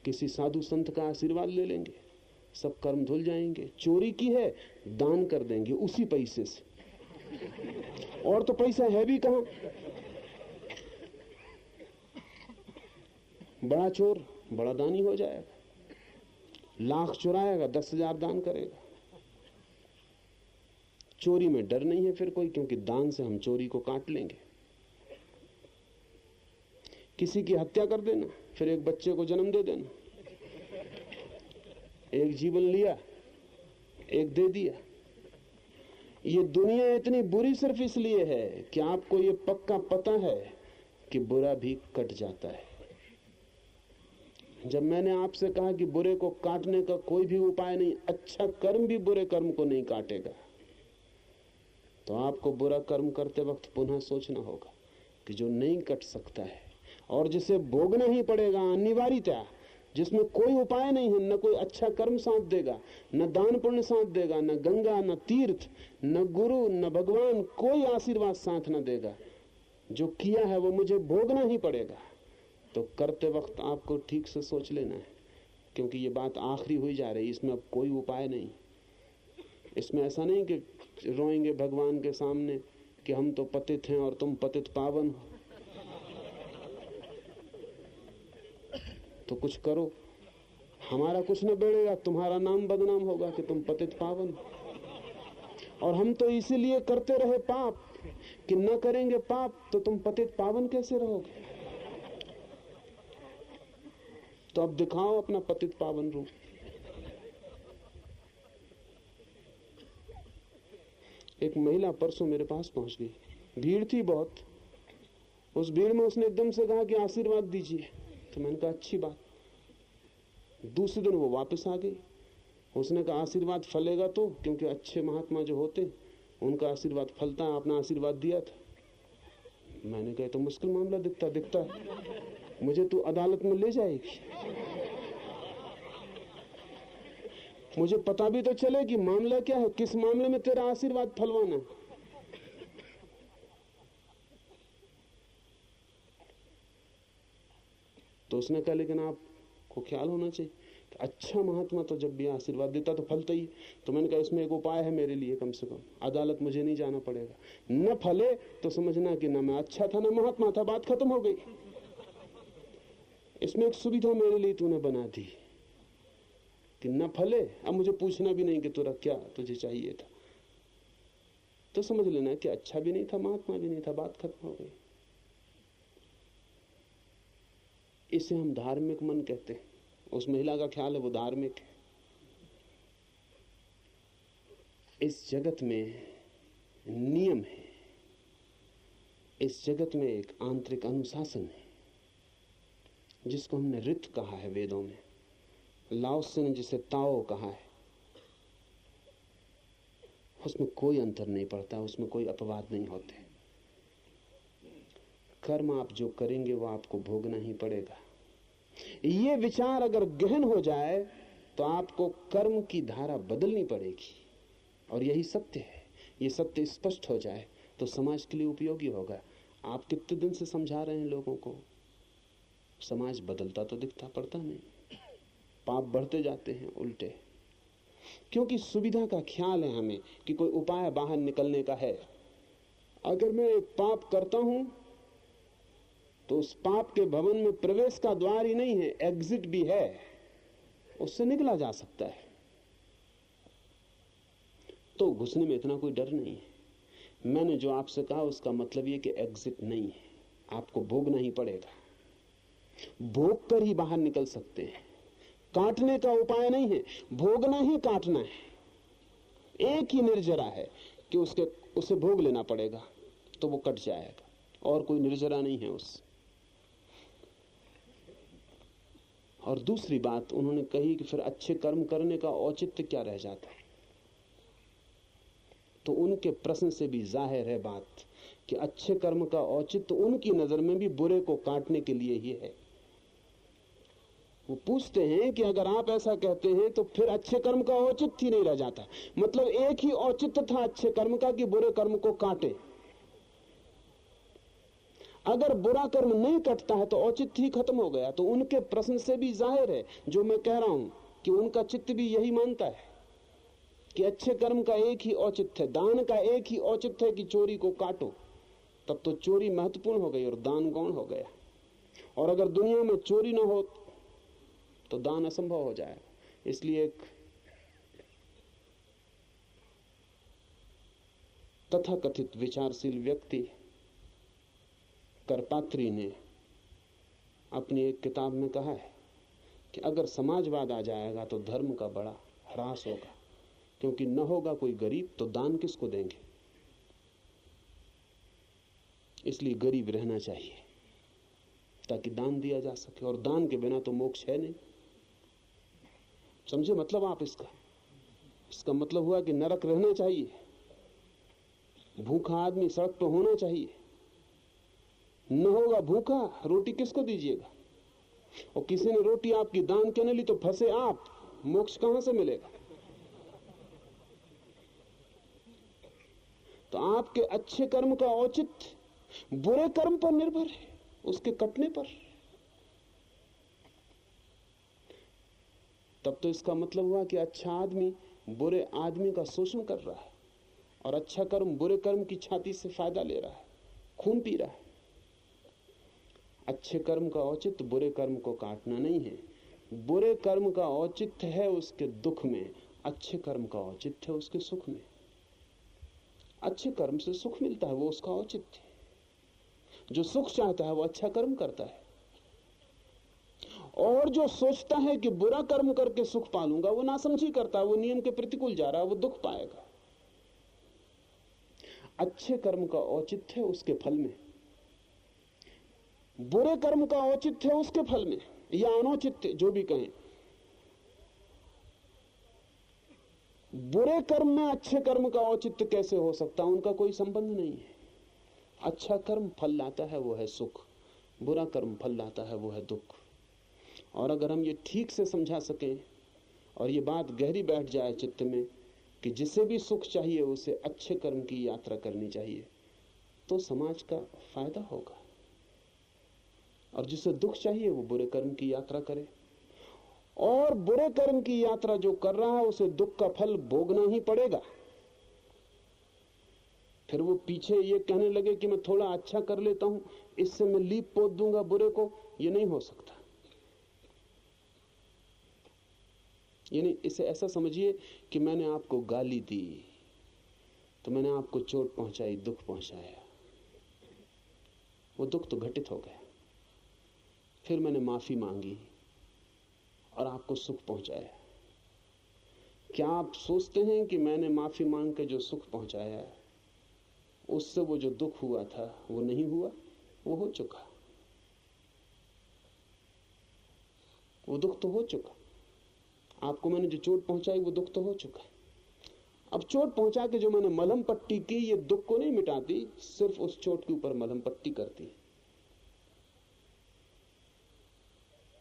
S1: किसी साधु संत का आशीर्वाद ले लेंगे, सब कर्म धुल जाएंगे। चोरी की है, दान कर देंगे उसी पैसे से, और तो पैसा है भी कहां। बड़ा चोर बड़ा दानी हो जाएगा, लाख चुराएगा 10,000 दान करेगा। चोरी में डर नहीं है फिर कोई, क्योंकि दान से हम चोरी को काट लेंगे। किसी की हत्या कर देना, फिर एक बच्चे को जन्म दे देना। एक जीवन लिया, एक दे दिया। ये दुनिया इतनी बुरी सिर्फ इसलिए है कि आपको ये पक्का पता है कि बुरा भी कट जाता है। जब मैंने आपसे कहा कि बुरे को काटने का कोई भी उपाय नहीं, अच्छा कर्म भी बुरे कर्म को नहीं काटेगा, तो आपको बुरा कर्म करते वक्त पुनः सोचना होगा कि जो नहीं कट सकता है और जिसे भोगना ही पड़ेगा अनिवार्यतया, जिसमें कोई उपाय नहीं है, न कोई अच्छा कर्म साथ देगा, न दान पुण्य साथ देगा, न गंगा, न तीर्थ, न गुरु, न भगवान, कोई आशीर्वाद साथ न देगा, जो किया है वो मुझे भोगना ही पड़ेगा। तो करते वक्त आपको ठीक से सोच लेना है, क्योंकि ये बात आखिरी हुई जा रही, इसमें अब कोई उपाय नहीं। इसमें ऐसा नहीं कि रोएंगे भगवान के सामने कि हम तो पतित हैं और तुम पतित पावन हो, तो कुछ करो, हमारा कुछ न बिगड़ेगा, तुम्हारा नाम बदनाम होगा कि तुम पतित पावन हो। और हम तो इसीलिए करते रहे पाप कि न करेंगे पाप तो तुम पतित पावन कैसे रहोगे। तो अब दिखाओ अपना पतित पावन रूप। एक महिला परसों मेरे पास पहुंच गई, भीड़ थी बहुत। उस भीड़ में उसने एकदम से कहा कि आशीर्वाद दीजिए। तो मैंने कहा अच्छी बात। दूसरे दिन वो वापस आ गई। उसने कहा आशीर्वाद फलेगा तो, क्योंकि अच्छे महात्मा जो होते उनका आशीर्वाद फलता है, अपना आशीर्वाद दिया था। मैंने कहा तो मुश्किल मामला दिखता है, मुझे तू अदालत में ले जाएगी, मुझे पता भी तो चले कि मामला क्या है, किस मामले में तेरा आशीर्वाद फलवाना। तो उसने कहा लेकिन आपको ख्याल होना चाहिए, अच्छा महात्मा तो जब भी आशीर्वाद देता तो फलता ही। तो मैंने कहा इसमें एक उपाय है मेरे लिए, कम से कम अदालत मुझे नहीं जाना पड़ेगा। न फले तो समझना कि न मैं अच्छा था न महात्मा था, बात खत्म हो गई। इसमें एक सुविधा मेरे लिए तूने बना दी कि न फले, अब मुझे पूछना भी नहीं कि तुरा क्या तुझे चाहिए था, तो समझ लेना कि अच्छा भी नहीं था महात्मा भी नहीं था, बात खत्म हो गई। इसे हम धार्मिक मन कहते हैं। उस महिला का ख्याल है वो धार्मिक है। इस जगत में नियम है, इस जगत में एक आंतरिक अनुशासन है जिसको हमने रित कहा है वेदों में। लाओत्से ने जिसे ताओ कहा है, उसमें कोई अंतर नहीं पड़ता, उसमें कोई अपवाद नहीं होते। कर्म आप जो करेंगे वो आपको भोगना ही पड़ेगा। ये विचार अगर गहन हो जाए तो आपको कर्म की धारा बदलनी पड़ेगी, और यही सत्य है। ये सत्य स्पष्ट हो जाए तो समाज के लिए उपयोगी होगा। आप कितने दिन से समझा रहे हैं लोगों को, समाज बदलता तो दिखता पड़ता नहीं, पाप बढ़ते जाते हैं उल्टे, क्योंकि सुविधा का ख्याल है हमें कि कोई उपाय बाहर निकलने का है। अगर मैं एक पाप करता हूं तो उस पाप के भवन में प्रवेश का द्वार ही नहीं है, एग्जिट भी है, उससे निकला जा सकता है। तो घुसने में इतना कोई डर नहीं है। मैंने जो आपसे कहा उसका मतलब यह कि एग्जिट नहीं है, आपको भोगना ही पड़ेगा। भोग कर ही बाहर निकल सकते हैं, काटने का उपाय नहीं है, भोगना ही काटना है। एक ही निर्जरा है कि उसे भोग लेना पड़ेगा तो वो कट जाएगा, और कोई निर्जरा नहीं है उससे। और दूसरी बात उन्होंने कही कि फिर अच्छे कर्म करने का औचित्य क्या रह जाता है। तो उनके प्रश्न से भी जाहिर है बात कि अच्छे कर्म का औचित्य उनकी नजर में भी बुरे को काटने के लिए ही है। वो पूछते हैं कि अगर आप ऐसा कहते हैं तो फिर अच्छे कर्म का औचित्य ही नहीं रह जाता। मतलब एक ही औचित्य था अच्छे कर्म का कि बुरे कर्म को काटे। अगर बुरा कर्म नहीं कटता है तो औचित्य ही खत्म हो गया। तो उनके प्रश्न से भी जाहिर है जो मैं कह रहा हूं कि उनका चित्त भी यही मानता है कि अच्छे कर्म का एक ही औचित्य है, दान का एक ही औचित्य है कि चोरी को काटो। तब तो चोरी महत्वपूर्ण हो गई और दान गौण हो गया। और अगर दुनिया में चोरी ना हो तो दान असंभव हो जाएगा। इसलिए एक तथाकथित विचारशील व्यक्ति करपात्री ने अपनी एक किताब में कहा है कि अगर समाजवाद आ जाएगा तो धर्म का बड़ा ह्रास होगा, क्योंकि न होगा कोई गरीब तो दान किसको देंगे। इसलिए गरीब रहना चाहिए ताकि दान दिया जा सके, और दान के बिना तो मोक्ष है नहीं। समझे मतलब आप इसका मतलब हुआ कि नरक रहना चाहिए, भूखा आदमी सड़क पर होना चाहिए। न होगा भूखा, रोटी किसको दीजिएगा? और किसी ने रोटी आपकी दान के न ली तो फंसे आप, मोक्ष कहां से मिलेगा? तो आपके अच्छे कर्म का औचित्य बुरे कर्म पर निर्भर है, उसके कटने पर। तब तो इसका मतलब हुआ कि अच्छा आदमी बुरे आदमी का शोषण कर रहा है, और अच्छा कर्म बुरे कर्म की छाती से फायदा ले रहा है, खून पी रहा है। अच्छे कर्म का औचित्य बुरे कर्म को काटना नहीं है, बुरे कर्म का औचित्य है उसके दुख में, अच्छे कर्म का औचित्य है उसके सुख में। अच्छे कर्म से सुख मिलता है, वो उसका औचित्य है। जो सुख चाहता है वो अच्छा कर्म करता है, और जो सोचता है कि बुरा कर्म करके सुख पालूंगा वो नासमझी करता है, वो नियम के प्रतिकूल जा रहा है, वो दुख पाएगा। अच्छे कर्म का औचित्य है उसके फल में, बुरे कर्म का औचित्य है उसके फल में, या अनौचित्य जो भी कहें। बुरे कर्म में अच्छे कर्म का औचित्य कैसे हो सकता है? उनका कोई संबंध नहीं है। अच्छा कर्म फल लाता है वो है सुख, बुरा कर्म फल लाता है वो है दुख। और अगर हम ये ठीक से समझा सकें और ये बात गहरी बैठ जाए चित्त में कि जिसे भी सुख चाहिए उसे अच्छे कर्म की यात्रा करनी चाहिए, तो समाज का फायदा होगा। और जिसे दुख चाहिए वो बुरे कर्म की यात्रा करे, और बुरे कर्म की यात्रा जो कर रहा है उसे दुख का फल भोगना ही पड़ेगा। फिर वो पीछे ये कहने लगे कि मैं थोड़ा अच्छा कर लेता हूं, इससे मैं लीप पोत दूंगा बुरे को, ये नहीं हो सकता। यानी इसे ऐसा समझिए कि मैंने आपको गाली दी तो मैंने आपको चोट पहुंचाई, दुख पहुंचाया, वो दुख तो घटित हो गया। फिर मैंने माफी मांगी और आपको सुख पहुंचाया। क्या आप सोचते हैं कि मैंने माफी मांग के जो सुख पहुंचाया उससे वो जो दुख हुआ था वो नहीं हुआ? वो हो चुका, वो दुख तो हो चुका। आपको मैंने जो चोट पहुंचाई वो दुख तो हो चुका। अब चोट पहुंचा के जो मैंने मलहम पट्टी की ये दुख को नहीं मिटाती, सिर्फ उस चोट के ऊपर मलहम पट्टी करती।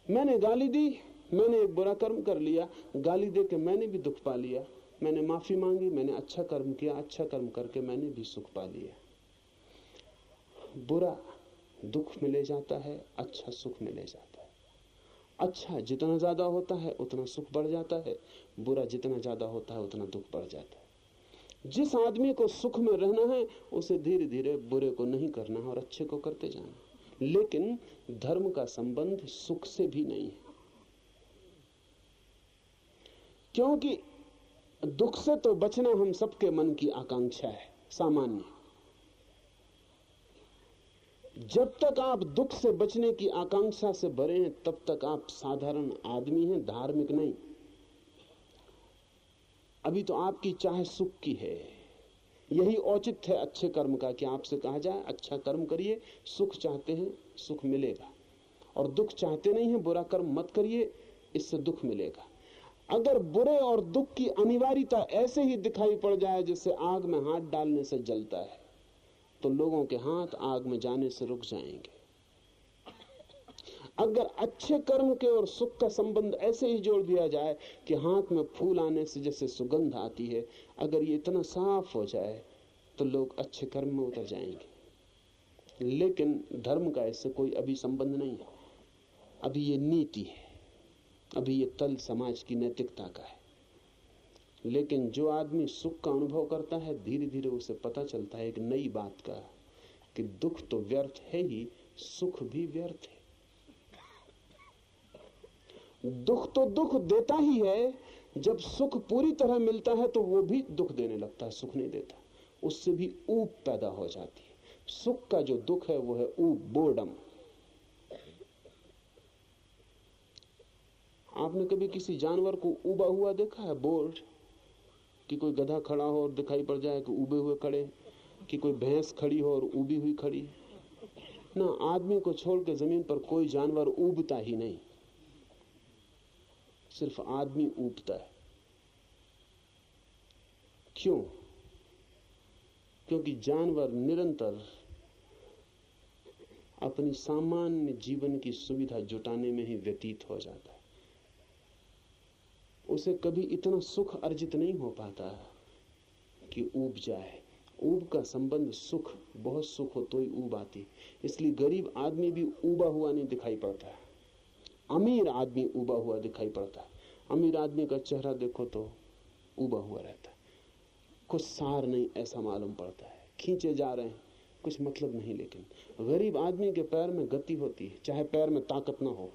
S1: मैंने गाली दी, मैंने एक बुरा कर्म कर लिया, गाली दे के मैंने भी दुख पा लिया। मैंने माफी मांगी, मैंने अच्छा कर्म किया, अच्छा कर्म करके मैंने भी सुख पा लिया। बुरा दुख में ले जाता है, अच्छा सुख में ले जाता है। अच्छा जितना ज्यादा होता है उतना सुख बढ़ जाता है, बुरा जितना ज्यादा होता है उतना दुख बढ़ जाता है। जिस आदमी को सुख में रहना है उसे धीरे धीरे बुरे को नहीं करना है और अच्छे को करते जाना। लेकिन धर्म का संबंध सुख से भी नहीं है, क्योंकि दुख से तो बचना हम सबके मन की आकांक्षा है, सामान्य। जब तक आप दुख से बचने की आकांक्षा से भरे हैं तब तक आप साधारण आदमी हैं, धार्मिक नहीं। अभी तो आपकी चाह सुख की है। यही औचित्य है अच्छे कर्म का कि आपसे कहा जाए अच्छा कर्म करिए, सुख चाहते हैं सुख मिलेगा, और दुख चाहते नहीं है बुरा कर्म मत करिए, इससे दुख मिलेगा। अगर बुरे और दुख की अनिवार्यता ऐसे ही दिखाई पड़ जाए जैसे आग में हाथ डालने से जलता है, तो लोगों के हाथ आग में जाने से रुक जाएंगे। अगर अच्छे कर्म के और सुख का संबंध ऐसे ही जोड़ दिया जाए कि हाथ में फूल आने से जैसे सुगंध आती है, अगर ये इतना साफ हो जाए तो लोग अच्छे कर्म में उतर जाएंगे। लेकिन धर्म का इससे कोई अभी संबंध नहीं है। अभी ये नीति है, अभी ये तल समाज की नैतिकता का है। लेकिन जो आदमी सुख का अनुभव करता है, धीरे धीरे उसे पता चलता है एक नई बात का, कि दुख तो व्यर्थ है ही, सुख भी व्यर्थ है। दुख तो दुख देता ही है, जब सुख पूरी तरह मिलता है तो वो भी दुख देने लगता है, सुख नहीं देता। उससे भी ऊब पैदा हो जाती है। सुख का जो दुख है वो है ऊब, बोर्डम। आपने कभी किसी जानवर को ऊबा हुआ देखा है? बोर्ड कि कोई गधा खड़ा हो और दिखाई पड़ जाए कि ऊबे हुए खड़े, कि कोई भैंस खड़ी हो और ऊबी हुई खड़ी ना। आदमी को छोड़ के जमीन पर कोई जानवर ऊबता ही नहीं, सिर्फ आदमी ऊबता है। क्यों? क्योंकि जानवर निरंतर अपनी सामान्य जीवन की सुविधा जुटाने में ही व्यतीत हो जाता है। उसे कभी इतना सुख अर्जित नहीं हो पाता कि ऊब जाए। ऊब का संबंध सुख, बहुत सुख हो तो ही ऊब आती। इसलिए गरीब आदमी भी ऊबा हुआ नहीं दिखाई पड़ता है, अमीर आदमी ऊबा हुआ दिखाई पड़ता है। अमीर आदमी का चेहरा देखो तो ऊबा हुआ रहता है। कुछ सार नहीं ऐसा मालूम पड़ता है, खींचे जा रहे हैं, कुछ मतलब नहीं। लेकिन गरीब आदमी के पैर में गति होती है, चाहे पैर में ताकत ना हो,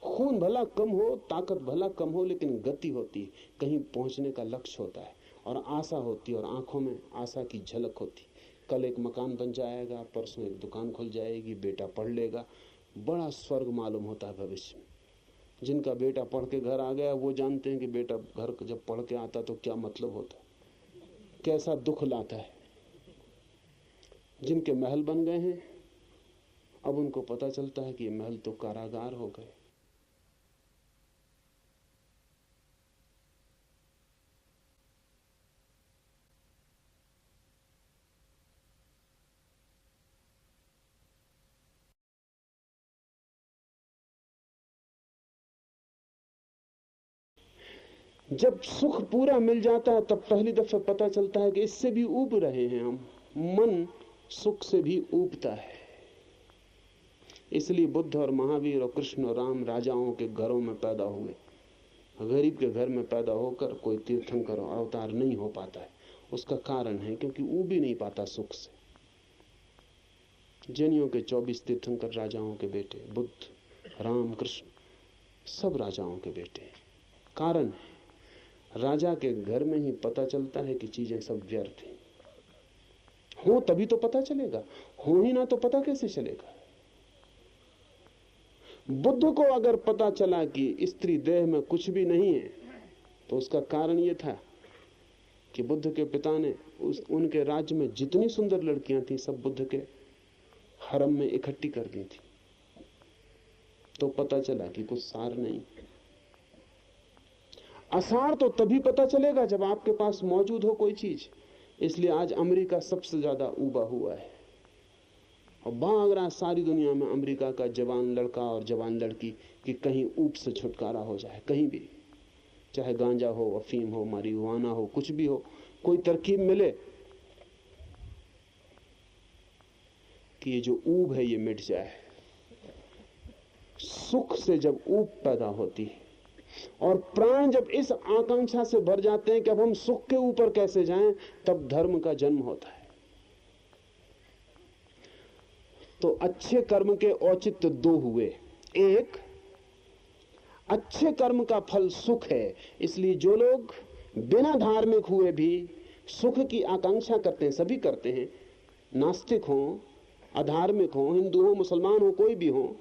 S1: खून भला कम हो, ताकत भला कम हो, लेकिन गति होती है, कहीं पहुंचने का लक्ष्य होता है और आशा होती है, और आंखों में आशा की झलक होती। कल एक मकान बन जाएगा, परसों एक दुकान खुल जाएगी, बेटा पढ़ लेगा, बड़ा स्वर्ग मालूम होता है भविष्य में। जिनका बेटा पढ़ के घर आ गया वो जानते हैं कि बेटा घर जब पढ़ के आता तो क्या मतलब होता, कैसा दुख लाता है। जिनके महल बन गए हैं अब उनको पता चलता है कि ये महल तो कारागार हो गए। जब सुख पूरा मिल जाता है तब पहली दफे पता चलता है कि इससे भी ऊब रहे हैं हम। मन सुख से भी ऊबता है। इसलिए बुद्ध और महावीर और कृष्ण और राम राजाओं के घरों में पैदा हुए। गरीब के घर में पैदा होकर कोई तीर्थंकर और अवतार नहीं हो पाता है। उसका कारण है क्योंकि ऊब ही नहीं पाता सुख से। जैनियों के 24 तीर्थंकर राजाओं के बेटे, बुद्ध, राम, कृष्ण सब राजाओं के बेटे। कारण है राजा के घर में ही पता चलता है कि चीजें सब व्यर्थ हैं। हो तभी तो पता चलेगा, हो ही ना तो पता कैसे चलेगा। बुद्ध को अगर पता चला कि स्त्री देह में कुछ भी नहीं है तो उसका कारण यह था कि बुद्ध के पिता ने उनके राज्य में जितनी सुंदर लड़कियां थी सब बुद्ध के हरम में इकट्ठी कर दी थी। तो पता चला कि कुछ सार नहीं। असार तो तभी पता चलेगा जब आपके पास मौजूद हो कोई चीज। इसलिए आज अमेरिका सबसे ज्यादा ऊबा हुआ है और भाग रहा सारी दुनिया में अमेरिका का जवान लड़का और जवान लड़की कि कहीं ऊब से छुटकारा हो जाए। कहीं भी, चाहे गांजा हो, अफीम हो, marijuana हो, कुछ भी हो, कोई तरकीब मिले कि ये जो ऊब है ये मिट जाए। सुख से जब ऊब पैदा होती है और प्राण जब इस आकांक्षा से भर जाते हैं कि अब हम सुख के ऊपर कैसे जाएं, तब धर्म का जन्म होता है। तो अच्छे कर्म के औचित्य दो हुए। एक, अच्छे कर्म का फल सुख है, इसलिए जो लोग बिना धार्मिक हुए भी सुख की आकांक्षा करते हैं, सभी करते हैं, नास्तिक हो, अधार्मिक हो, हिंदू हो, मुसलमान हो, कोई भी हो,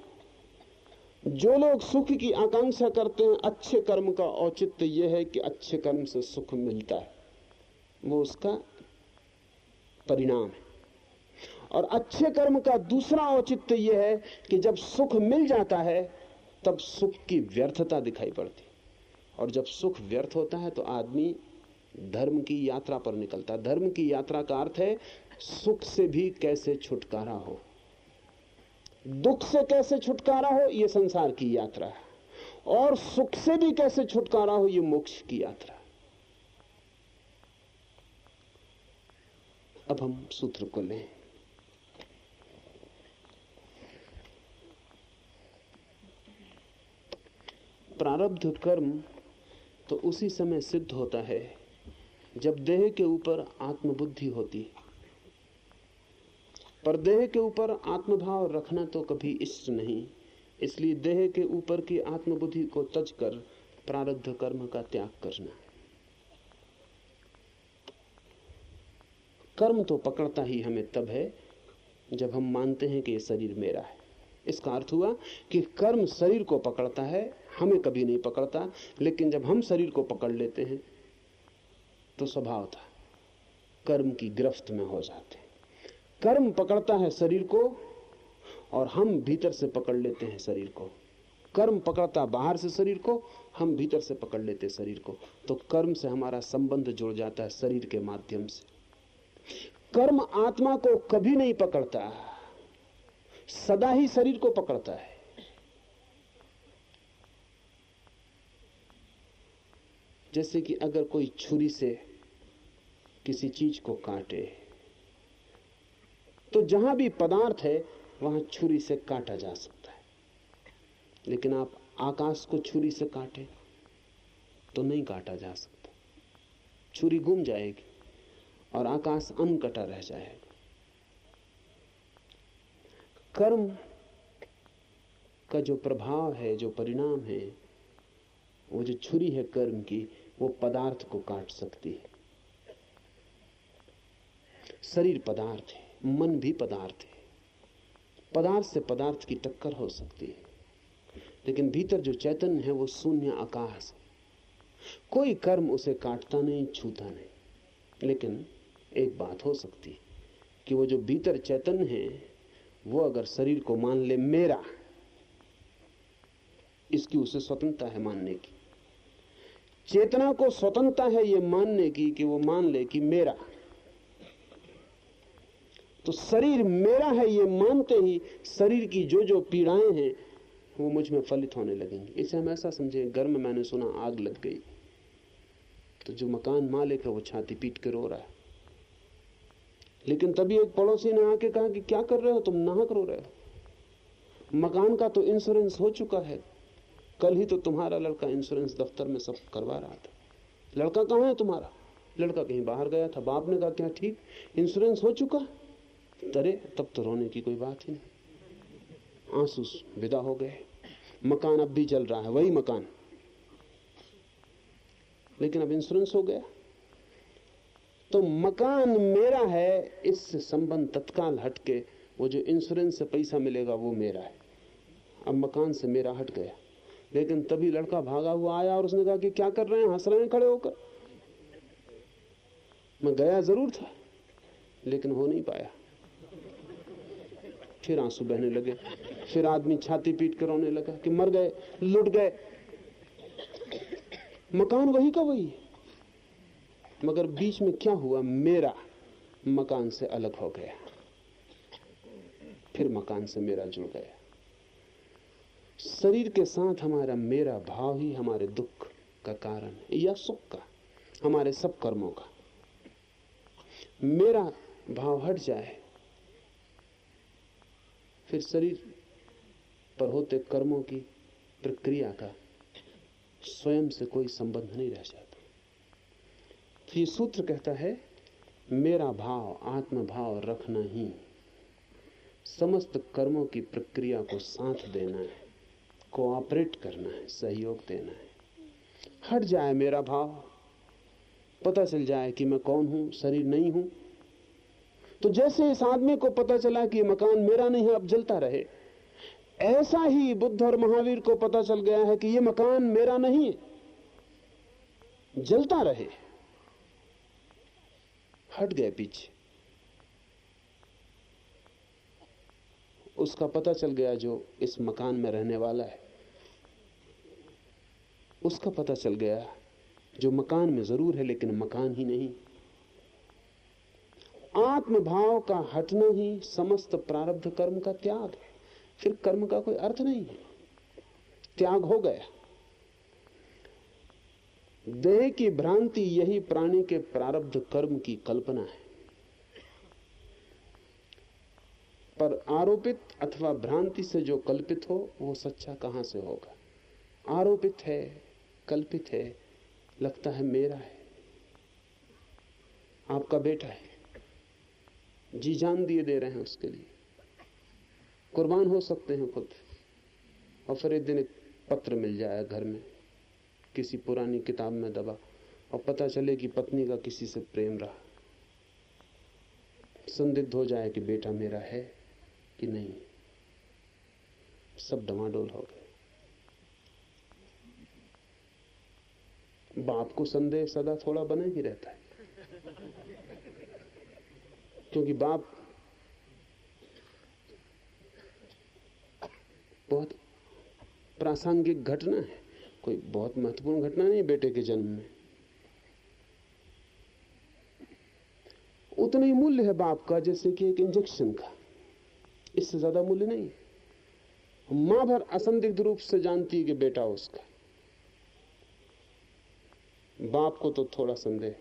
S1: जो लोग सुख की आकांक्षा करते हैं, अच्छे कर्म का औचित्य यह है कि अच्छे कर्म से सुख मिलता है, वो उसका परिणाम है। और अच्छे कर्म का दूसरा औचित्य यह है कि जब सुख मिल जाता है तब सुख की व्यर्थता दिखाई पड़ती, और जब सुख व्यर्थ होता है तो आदमी धर्म की यात्रा पर निकलता है। धर्म की यात्रा का अर्थ है सुख से भी कैसे छुटकारा हो, दुख से कैसे छुटकारा हो, यह संसार की यात्रा है, और सुख से भी कैसे छुटकारा हो, यह मोक्ष की यात्रा। अब हम सूत्र को लें। प्रारब्ध कर्म तो उसी समय सिद्ध होता है जब देह के ऊपर आत्मबुद्धि होती है, पर देह के ऊपर आत्मभाव रखना तो कभी इष्ट नहीं। इसलिए देह के ऊपर की आत्मबुद्धि को तज कर प्रारब्ध कर्म का त्याग करना। कर्म तो पकड़ता ही हमें तब है जब हम मानते हैं कि ये शरीर मेरा है। इसका अर्थ हुआ कि कर्म शरीर को पकड़ता है, हमें कभी नहीं पकड़ता। लेकिन जब हम शरीर को पकड़ लेते हैं तो स्वभाव था कर्म की गिरफ्त में हो जाते हैं। कर्म पकड़ता है शरीर को और हम भीतर से पकड़ लेते हैं शरीर को। कर्म पकड़ता बाहर से शरीर को, हम भीतर से पकड़ लेते हैं शरीर को। तो कर्म से हमारा संबंध जुड़ जाता है शरीर के माध्यम से। कर्म आत्मा को कभी नहीं पकड़ता, सदा ही शरीर को पकड़ता है। जैसे कि अगर कोई छुरी से किसी चीज को काटे तो जहां भी पदार्थ है वहां छुरी से काटा जा सकता है, लेकिन आप आकाश को छुरी से काटे तो नहीं काटा जा सकता। छुरी घूम जाएगी और आकाश अनकटा रह जाएगा। कर्म का जो प्रभाव है, जो परिणाम है, वो जो छुरी है कर्म की, वो पदार्थ को काट सकती है। शरीर पदार्थ है, मन भी पदार्थ है, पदार्थ से पदार्थ की टक्कर हो सकती है, लेकिन भीतर जो चैतन्य है वो शून्य आकाश है। कोई कर्म उसे काटता नहीं, छूता नहीं। लेकिन एक बात हो सकती है कि वो जो भीतर चैतन्य है वो अगर शरीर को मान ले मेरा, इसकी उसे स्वतंत्रता है मानने की। चेतना को स्वतंत्रता है ये मानने की कि वो मान ले कि मेरा, तो शरीर मेरा है ये मानते ही शरीर की जो जो पीड़ाएं हैं वो मुझ में फलित होने लगेंगी। इसे हम ऐसा समझें, घर में मैंने सुना आग लग गई, तो जो मकान मालिक है वो छाती पीट के रो रहा है, लेकिन तभी एक पड़ोसी ने आके कहा कि क्या कर रहे हो तुम, नाहक रो रहे हो, मकान का तो इंश्योरेंस हो चुका है, कल ही तो तुम्हारा लड़का इंश्योरेंस दफ्तर में सब करवा रहा था। लड़का कहाँ है तुम्हारा? लड़का कहीं बाहर गया था। बाप ने कहा क्या ठीक, इंश्योरेंस हो चुका? अरे तब तो रोने की कोई बात ही नहीं। आंसू विदा हो गए। मकान अब भी चल रहा है, वही मकान, लेकिन अब इंश्योरेंस हो गया। तो मकान मेरा है, इससे संबंध तत्काल हटके वो जो इंश्योरेंस से पैसा मिलेगा वो मेरा है। अब मकान से मेरा हट गया। लेकिन तभी लड़का भागा हुआ आया और उसने कहा कि क्या कर रहे हैं, हंस रहे हैं खड़े होकर। मैं गया जरूर था लेकिन हो नहीं पाया। फिर आंसू बहने लगे, फिर आदमी छाती पीट कर रोने लगा कि मर गए, लुट गए। मकान वही का वही है, मगर बीच में क्या हुआ, मेरा मकान से अलग हो गया, फिर मकान से मेरा जुड़ गया। शरीर के साथ हमारा मेरा भाव ही हमारे दुख का कारण है या सुख का, हमारे सब कर्मों का। मेरा भाव हट जाए, फिर शरीर पर होते कर्मों की प्रक्रिया का स्वयं से कोई संबंध नहीं रह जाता। तो ये सूत्र कहता है, मेरा भाव, आत्म भाव रखना ही समस्त कर्मों की प्रक्रिया को साथ देना है, कोऑपरेट करना है, सहयोग देना है। हट जाए मेरा भाव, पता चल जाए कि मैं कौन हूं, शरीर नहीं हूं, तो जैसे इस आदमी को पता चला कि मकान मेरा नहीं है अब जलता रहे, ऐसा ही बुद्ध और महावीर को पता चल गया है कि ये मकान मेरा नहीं है, जलता रहे। हट गए पीछे। उसका पता चल गया जो इस मकान में रहने वाला है, उसका पता चल गया जो मकान में जरूर है लेकिन मकान ही नहीं। आत्मभाव का हटना ही समस्त प्रारब्ध कर्म का त्याग है। फिर कर्म का कोई अर्थ नहीं है, त्याग हो गया। देह की भ्रांति यही प्राणी के प्रारब्ध कर्म की कल्पना है, पर आरोपित अथवा भ्रांति से जो कल्पित हो वो सच्चा कहां से होगा। आरोपित है, कल्पित है, लगता है मेरा है, आपका बेटा है, जी जान दिए दे रहे हैं उसके लिए, कुर्बान हो सकते हैं खुद। और फिर एक दिन एक पत्र मिल जाए घर में, किसी पुरानी किताब में दबा, और पता चले कि पत्नी का किसी से प्रेम रहा। संदिग्ध हो जाए कि बेटा मेरा है कि नहीं। सब डमाडोल हो गए। बाप को संदेह सदा थोड़ा बना ही रहता है, क्योंकि बाप बहुत प्रासंगिक घटना है, कोई बहुत महत्वपूर्ण घटना नहीं। बेटे के जन्म में उतना ही मूल्य है बाप का जैसे कि एक इंजेक्शन का, इससे ज्यादा मूल्य नहीं। मां भर असंदिग्ध रूप से जानती है कि बेटा उसका। बाप को तो थोड़ा संदेह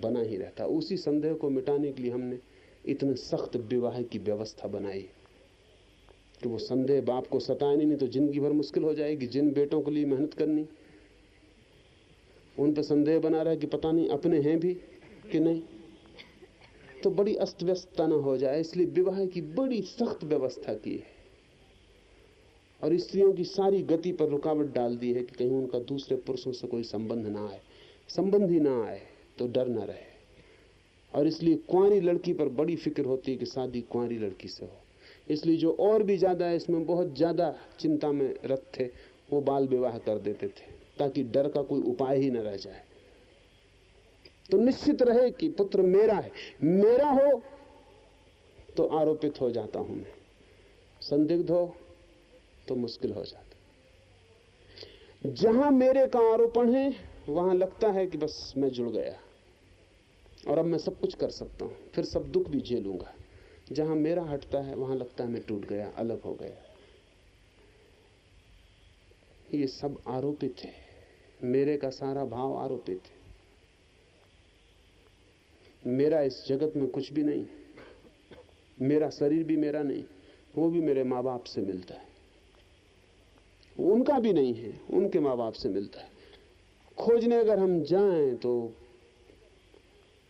S1: बना ही रहता। उसी संदेह को मिटाने के लिए हमने इतने सख्त विवाह की व्यवस्था बनाई कि वो संदेह बाप को सताए नहीं तो जिंदगी भर मुश्किल हो जाएगी। जिन बेटों के लिए मेहनत करनी, उन पर संदेह बना रहा है कि पता नहीं अपने हैं भी कि नहीं, तो बड़ी अस्त व्यस्तता न हो जाए। इसलिए विवाह की बड़ी सख्त व्यवस्था की है और स्त्रियों की सारी गति पर रुकावट डाल दी है कि कहीं उनका दूसरे पुरुषों से कोई संबंध ना आए। संबंध ही ना आए तो डर ना रहे। और इसलिए कुंवारी लड़की पर बड़ी फिक्र होती है कि शादी कुंवारी लड़की से हो। इसलिए जो और भी ज्यादा इसमें बहुत ज्यादा चिंता में रत थे, वो बाल विवाह कर देते थे ताकि डर का कोई उपाय ही न रह जाए। तो निश्चित रहे कि पुत्र मेरा है, मेरा हो तो आरोपित हो जाता हूं मैं, संदिग्ध हो तो मुश्किल हो जाता। जहां मेरे का आरोपण है वहां लगता है कि बस मैं जुड़ गया और अब मैं सब कुछ कर सकता हूं, फिर सब दुख भी झेलूंगा। जहां मेरा हटता है वहां लगता है मैं टूट गया, अलग हो गया। ये सब आरोपित है, मेरे का सारा भाव आरोपित है। मेरा इस जगत में कुछ भी नहीं, मेरा शरीर भी मेरा नहीं, वो भी मेरे माँ बाप से मिलता है। उनका भी नहीं है, उनके माँ बाप से मिलता है। खोजने अगर हम जाएं तो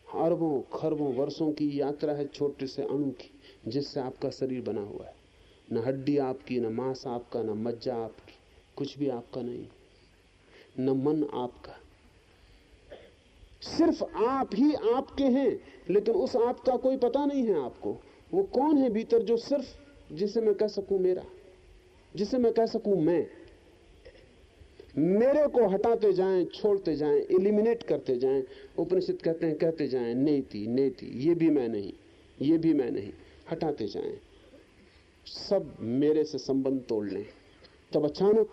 S1: अरबों खरबों वर्षों की यात्रा है छोटे से अणु की, जिससे आपका शरीर बना हुआ है। न हड्डी आपकी, न मांस आपका, न मज्जा आपकी, कुछ भी आपका नहीं, न मन आपका। सिर्फ आप ही आपके हैं, लेकिन उस आप का कोई पता नहीं है आपको। वो कौन है भीतर जो सिर्फ जिसे मैं कह सकूं मेरा, जिसे मैं कह सकूं मैं। मेरे को हटाते जाएं, छोड़ते जाएं, एलिमिनेट करते जाएं। उपनिषद कहते हैं, कहते जाएं नेति नेति, ये भी मैं नहीं, ये भी मैं नहीं, हटाते जाएं। सब मेरे से संबंध तोड़ लें, तब अचानक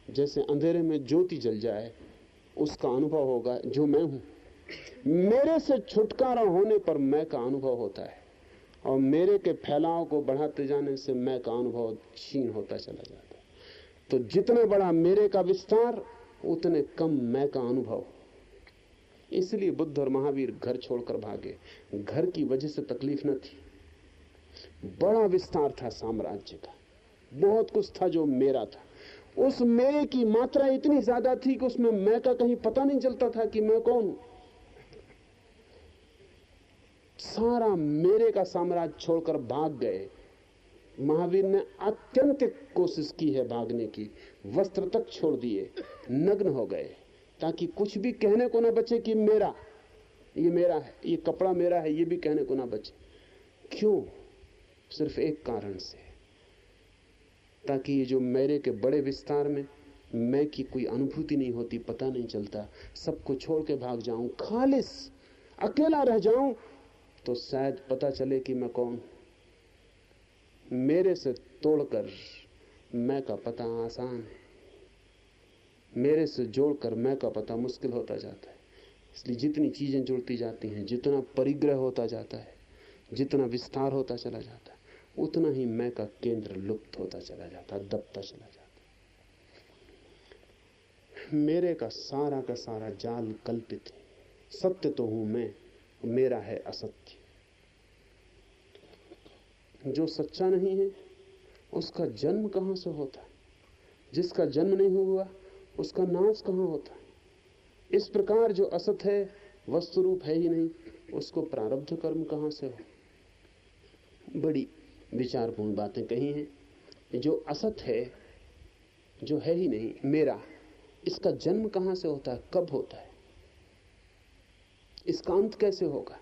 S1: जैसे अंधेरे में ज्योति जल जाए, उसका अनुभव होगा जो मैं हूं। मेरे से छुटकारा होने पर मैं का अनुभव होता है, और मेरे के फैलाव को बढ़ाते जाने से मैं का अनुभव क्षीण होता चला जाता है। तो जितना बड़ा मेरे का विस्तार, उतने कम मैं का अनुभव। इसलिए बुद्ध और महावीर घर छोड़कर भागे। घर की वजह से तकलीफ न थी, बड़ा विस्तार था साम्राज्य का, बहुत कुछ था जो मेरा था। उस मेरे की मात्रा इतनी ज्यादा थी कि उसमें मैं का कहीं पता नहीं चलता था कि मैं कौन हूं। सारा मेरे का साम्राज्य छोड़कर भाग गए। महावीर ने आत्यंतिक कोशिश की है भागने की, वस्त्र तक छोड़ दिए, नग्न हो गए, ताकि कुछ भी कहने को ना बचे कि मेरा, ये मेरा है, ये कपड़ा मेरा है, ये भी कहने को ना बचे। क्यों? सिर्फ एक कारण से, ताकि ये जो मेरे के बड़े विस्तार में मैं की कोई अनुभूति नहीं होती, पता नहीं चलता, सबको छोड़ के भाग जाऊं, खालिस अकेला रह जाऊं, तो शायद पता चले कि मैं कौन। मेरे से तोड़कर मैं का पता आसान है, मेरे से जोड़कर मैं का पता मुश्किल होता जाता है। इसलिए जितनी चीजें जुड़ती जाती हैं, जितना परिग्रह होता जाता है, जितना विस्तार होता चला जाता है, उतना ही मैं का केंद्र लुप्त होता चला जाता, दबता चला जाता। मेरे का सारा जाल कल्पित है। सत्य तो हूं मैं, मेरा है असत्य। जो सच्चा नहीं है उसका जन्म कहां से होता है? जिसका जन्म नहीं हुआ उसका नाश कहां होता है? इस प्रकार जो असत है, वस्तु रूप है ही नहीं, उसको प्रारब्ध कर्म कहां से हो? बड़ी विचारपूर्ण बातें कही हैं। जो असत है, जो है ही नहीं, मेरा, इसका जन्म कहां से होता है, कब होता है, इसका अंत कैसे होगा?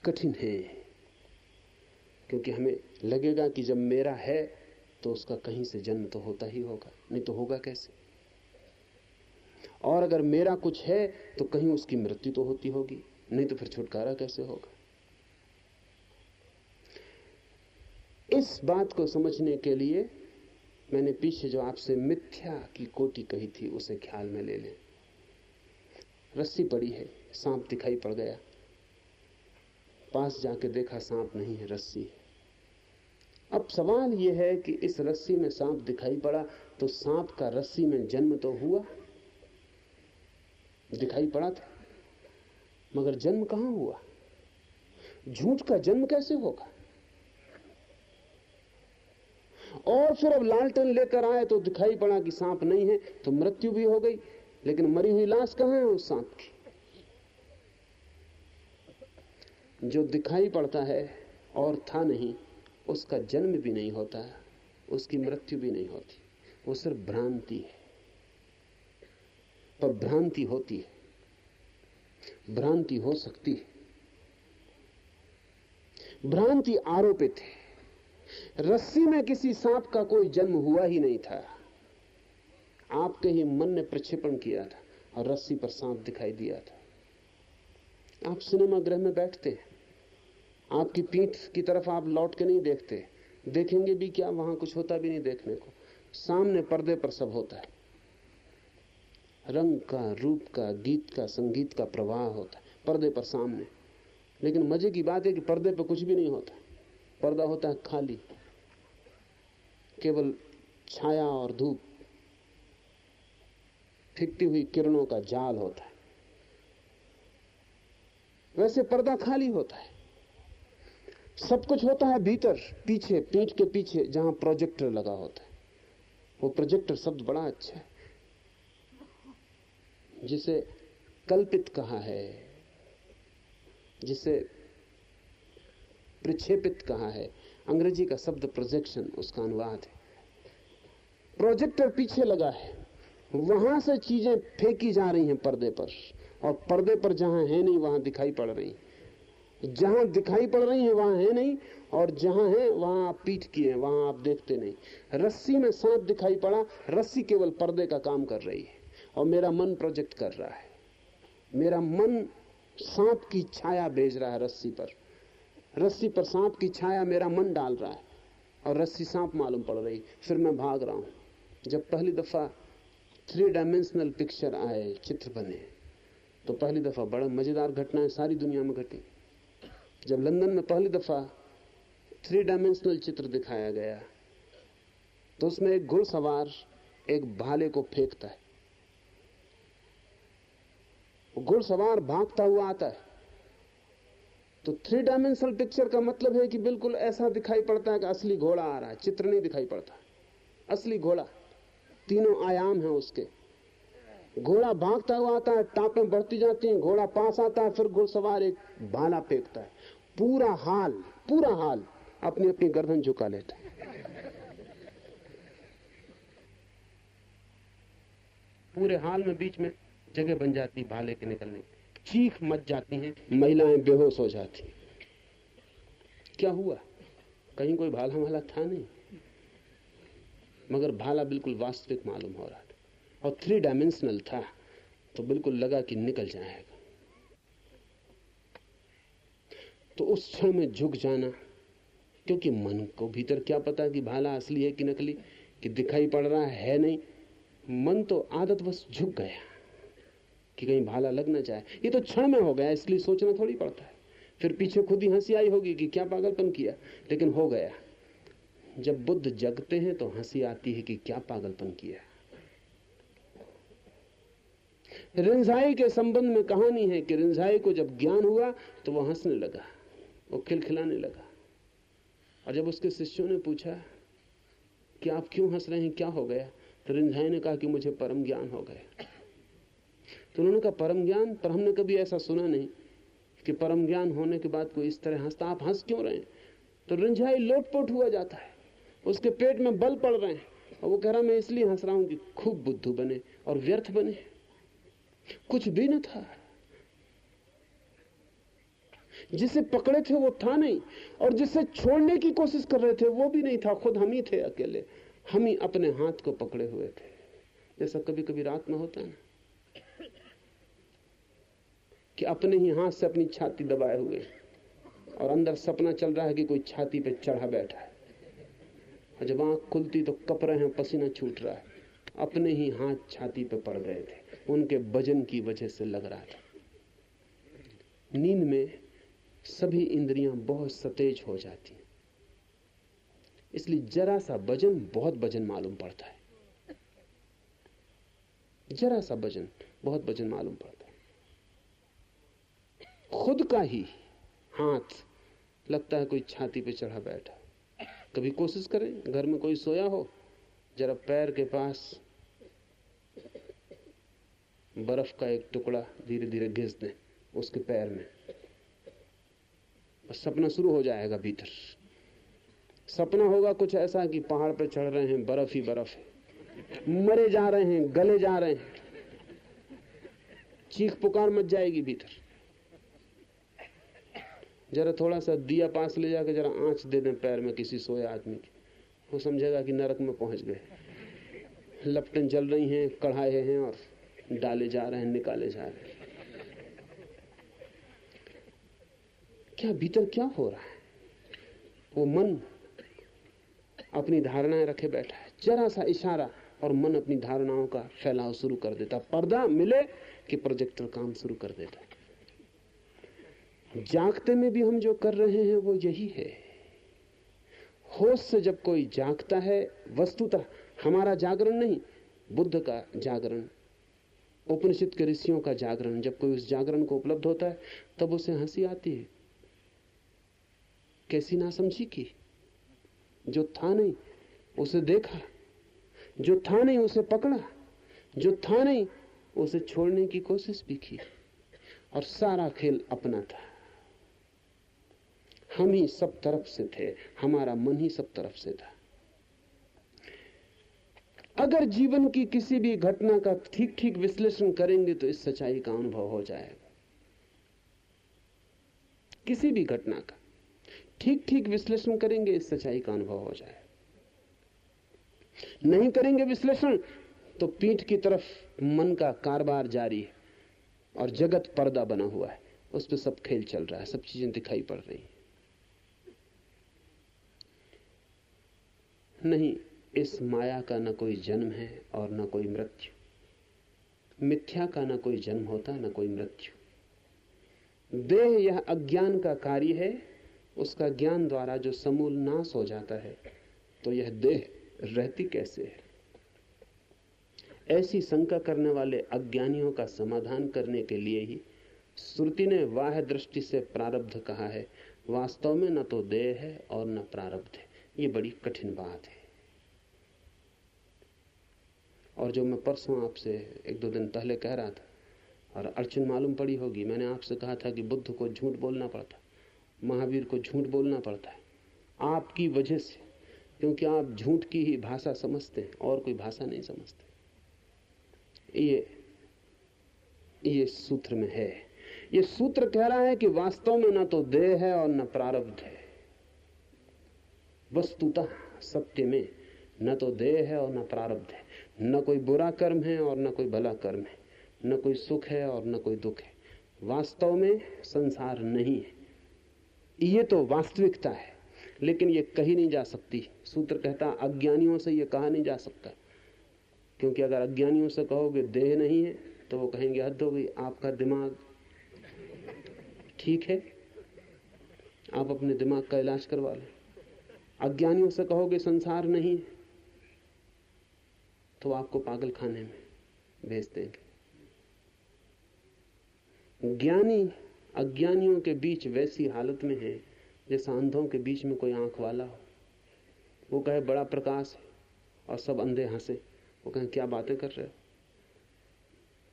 S1: कठिन है, क्योंकि हमें लगेगा कि जब मेरा है तो उसका कहीं से जन्म तो होता ही होगा, नहीं तो होगा कैसे? और अगर मेरा कुछ है तो कहीं उसकी मृत्यु तो होती होगी, नहीं तो फिर छुटकारा कैसे होगा? इस बात को समझने के लिए मैंने पीछे जो आपसे मिथ्या की कोटि कही थी उसे ख्याल में ले लें। रस्सी पड़ी है, सांप दिखाई पड़ गया, पास जाके देखा सांप नहीं है, रस्सी है। अब सवाल यह है कि इस रस्सी में सांप दिखाई पड़ा तो सांप का रस्सी में जन्म तो हुआ, दिखाई पड़ा था, मगर जन्म कहां हुआ? झूठ का जन्म कैसे होगा? और फिर अब लालटेन लेकर आए तो दिखाई पड़ा कि सांप नहीं है, तो मृत्यु भी हो गई। लेकिन मरी हुई लाश कहां है उस सांप की? जो दिखाई पड़ता है और था नहीं, उसका जन्म भी नहीं होता, उसकी मृत्यु भी नहीं होती, वो सिर्फ भ्रांति है। पर भ्रांति होती है, भ्रांति हो सकती है। भ्रांति आरोपित है। रस्सी में किसी सांप का कोई जन्म हुआ ही नहीं था, आपके ही मन ने प्रक्षेपण किया था और रस्सी पर सांप दिखाई दिया था। आप सिनेमा गृह में बैठते हैं, आपकी पीठ की तरफ आप लौट के नहीं देखते, देखेंगे भी क्या, वहां कुछ होता भी नहीं देखने को। सामने पर्दे पर सब होता है, रंग का, रूप का, गीत का, संगीत का प्रवाह होता है पर्दे पर सामने। लेकिन मजे की बात है कि पर्दे पर कुछ भी नहीं होता, पर्दा होता है खाली, केवल छाया और धूप, फिकती हुई किरणों का जाल होता है। वैसे पर्दा खाली होता है, सब कुछ होता है भीतर, पीछे, पीठ के पीछे जहां प्रोजेक्टर लगा होता है। वो प्रोजेक्टर शब्द बड़ा अच्छा है, जिसे कल्पित कहा है, जिसे प्रक्षेपित कहा है। अंग्रेजी का शब्द प्रोजेक्शन, उसका अनुवाद है। प्रोजेक्टर पीछे लगा है, वहां से चीजें फेंकी जा रही हैं पर्दे पर, और पर्दे पर जहां है नहीं वहां दिखाई पड़ रही हैं। जहां दिखाई पड़ रही हैं वहां है नहीं, और जहां है वहां आप पीठ किए हैं, वहां आप देखते नहीं। रस्सी में सांप दिखाई पड़ा, रस्सी केवल पर्दे का काम कर रही है और मेरा मन प्रोजेक्ट कर रहा है। मेरा मन सांप की छाया भेज रहा है रस्सी पर, रस्सी पर सांप की छाया मेरा मन डाल रहा है और रस्सी सांप मालूम पड़ रही। फिर मैं भाग रहा हूं। जब पहली दफा 3 डायमेंशनल पिक्चर आए, चित्र बने, तो पहली दफा बड़ा मजेदार घटनाएं सारी दुनिया में घटी। जब लंदन में पहली दफा 3 डायमेंशनल चित्र दिखाया गया, तो उसमें एक घुड़सवार एक भाले को फेंकता है, घुड़सवार भागता हुआ आता है। तो 3 डायमेंशनल पिक्चर का मतलब है कि बिल्कुल ऐसा दिखाई पड़ता है कि असली घोड़ा आ रहा है, चित्र नहीं दिखाई पड़ता, असली घोड़ा, तीनों आयाम हैं उसके। घोड़ा भागता हुआ आता है, टापें बढ़ती जाती हैं, घोड़ा पास आता है, फिर घुड़सवार एक भाला फेंकता है। पूरा हाल अपनी अपनी गर्दन झुका लेता है। पूरे हाल में बीच में जगह बन जाती भाले के निकलने, चीख मच जाती हैं, महिलाएं बेहोश हो जाती। क्या हुआ? कहीं कोई भाला वाला था नहीं, मगर भाला बिल्कुल वास्तविक मालूम हो रहा था और 3 डायमेंशनल था, तो बिल्कुल लगा कि निकल जाएगा। तो उस क्षण में झुक जाना, क्योंकि मन को भीतर क्या पता कि भाला असली है कि नकली, कि दिखाई पड़ रहा है नहीं। मन तो आदतवश झुक गया कि कहीं भाला लग ना जाए। ये तो क्षण में हो गया, इसलिए सोचना थोड़ी पड़ता है। फिर पीछे खुद ही हंसी आई होगी कि क्या पागलपन किया, लेकिन हो गया। जब बुद्ध जगते हैं तो हंसी आती है कि क्या पागलपन किया। रिंझाई के संबंध में कहानी है कि रिंझाई को जब ज्ञान हुआ तो वो हंसने लगा, वो खिलखिलाने लगा। और जब उसके शिष्यों ने पूछा कि आप क्यों हंस रहे हैं, क्या हो गया, तो रिंझाई ने कहा कि मुझे परम ज्ञान हो गया। तो उन्होंने कहा परम ज्ञान? पर हमने कभी ऐसा सुना नहीं कि परम ज्ञान होने के बाद कोई इस तरह हंसता, आप हंस क्यों रहे हैं? तो रिंझाई लोटपोट हुआ जाता है, उसके पेट में बल पड़ रहे हैं, और वो कह रहा मैं इसलिए हंस रहा हूं कि खूब बुद्धू बने और व्यर्थ बने, कुछ भी न था। जिसे पकड़े थे वो था नहीं, और जिसे छोड़ने की कोशिश कर रहे थे वो भी नहीं था, खुद हम ही थे अकेले। हम ही अपने हाथ को पकड़े हुए थे, जैसा कभी कभी रात में होता है ना, कि अपने ही हाथ से अपनी छाती दबाए हुए और अंदर सपना चल रहा है कि कोई छाती पे चढ़ा बैठा है, और जब आंख खुलती तो कप रहे हैं, पसीना छूट रहा है। अपने ही हाथ छाती पे पड़ गए थे, उनके वजन की वजह से लग रहा था। नींद में सभी इंद्रियां बहुत सतेज हो जाती हैं, इसलिए जरा सा वजन बहुत वजन मालूम पड़ता है, जरा सा वजन बहुत वजन मालूम पड़ता है। खुद का ही हाथ लगता है कोई छाती पे चढ़ा बैठा, कभी कोशिश करें, घर में कोई सोया हो, जरा पैर के पास बर्फ का एक टुकड़ा धीरे धीरे घिस दें उसके पैर में, बस सपना शुरू हो जाएगा भीतर। सपना होगा कुछ ऐसा कि पहाड़ पे चढ़ रहे हैं, बर्फ ही बर्फ है, मरे जा रहे हैं, गले जा रहे हैं, चीख पुकार मच जाएगी भीतर। जरा थोड़ा सा दिया पास ले जाकर जरा आंच दे दें पैर में किसी सोए आदमी की, वो समझेगा कि नरक में पहुंच गए। लपटें जल रही हैं, कढ़ाए हैं और डाले जा रहे हैं, निकाले जा रहे हैं। क्या भीतर क्या हो रहा है? वो मन अपनी धारणाएं रखे बैठा है, जरा सा इशारा और मन अपनी धारणाओं का फैलाव शुरू कर देता। पर्दा मिले कि प्रोजेक्टर काम शुरू कर देता। जागते में भी हम जो कर रहे हैं वो यही है। होश से जब कोई जागता है, वस्तुतः हमारा जागरण नहीं, बुद्ध का जागरण, उपनिषद के ऋषियों का जागरण, जब कोई उस जागरण को उपलब्ध होता है तब उसे हंसी आती है। कैसी नासमझी की, जो था नहीं उसे देखा, जो था नहीं उसे पकड़ा, जो था नहीं उसे छोड़ने की कोशिश भी की, और सारा खेल अपना था। हम ही सब तरफ से थे, हमारा मन ही सब तरफ से था। अगर जीवन की किसी भी घटना का ठीक ठीक विश्लेषण करेंगे तो इस सच्चाई का अनुभव हो जाएगा। किसी भी घटना का ठीक ठीक विश्लेषण करेंगे, इस सच्चाई का अनुभव हो जाएगा। नहीं करेंगे विश्लेषण तो पीठ की तरफ मन का कारोबार जारी है और जगत पर्दा बना हुआ है, उस पर सब खेल चल रहा है, सब चीजें दिखाई पड़ रही हैं। नहीं, इस माया का न कोई जन्म है और न कोई मृत्यु। मिथ्या का न कोई जन्म होता, न कोई मृत्यु। देह यह अज्ञान का कार्य है, उसका ज्ञान द्वारा जो समूल नाश हो जाता है, तो यह देह रहती कैसे है? ऐसी शंका करने वाले अज्ञानियों का समाधान करने के लिए ही श्रुति ने बाह्य दृष्टि से प्रारब्ध कहा है। वास्तव में न तो देह है और न प्रारब्ध है। ये बड़ी कठिन बात है। और जो मैं परसों आपसे एक दो दिन पहले कह रहा था, और अड़चन मालूम पड़ी होगी, मैंने आपसे कहा था कि बुद्ध को झूठ बोलना पड़ता, महावीर को झूठ बोलना पड़ता है आपकी वजह से, क्योंकि आप झूठ की ही भाषा समझते हैं और कोई भाषा नहीं समझते। ये सूत्र में है। ये सूत्र कह रहा है कि वास्तव में न तो देह है और न प्रारब्ध है। वस्तुतः सत्य में न तो देह है और न प्रारब्ध है, न कोई बुरा कर्म है और न कोई भला कर्म है, न कोई सुख है और न कोई दुख है। वास्तव में संसार नहीं है। ये तो वास्तविकता है, लेकिन ये कही नहीं जा सकती। सूत्र कहता अज्ञानियों से ये कहा नहीं जा सकता, क्योंकि अगर अज्ञानियों से कहोगे देह नहीं है तो वो कहेंगे हद हो गई, आपका दिमाग ठीक है, आप अपने दिमाग का इलाज करवा लें। अज्ञानियों से कहोगे संसार नहीं है तो आपको पागल खाने में भेज देंगे। ज्ञानी अज्ञानियों के बीच वैसी हालत में है जैसा अंधों के बीच में कोई आंख वाला हो। वो कहे बड़ा प्रकाश है और सब अंधे हंसे। वो कहे क्या बातें कर रहे हो,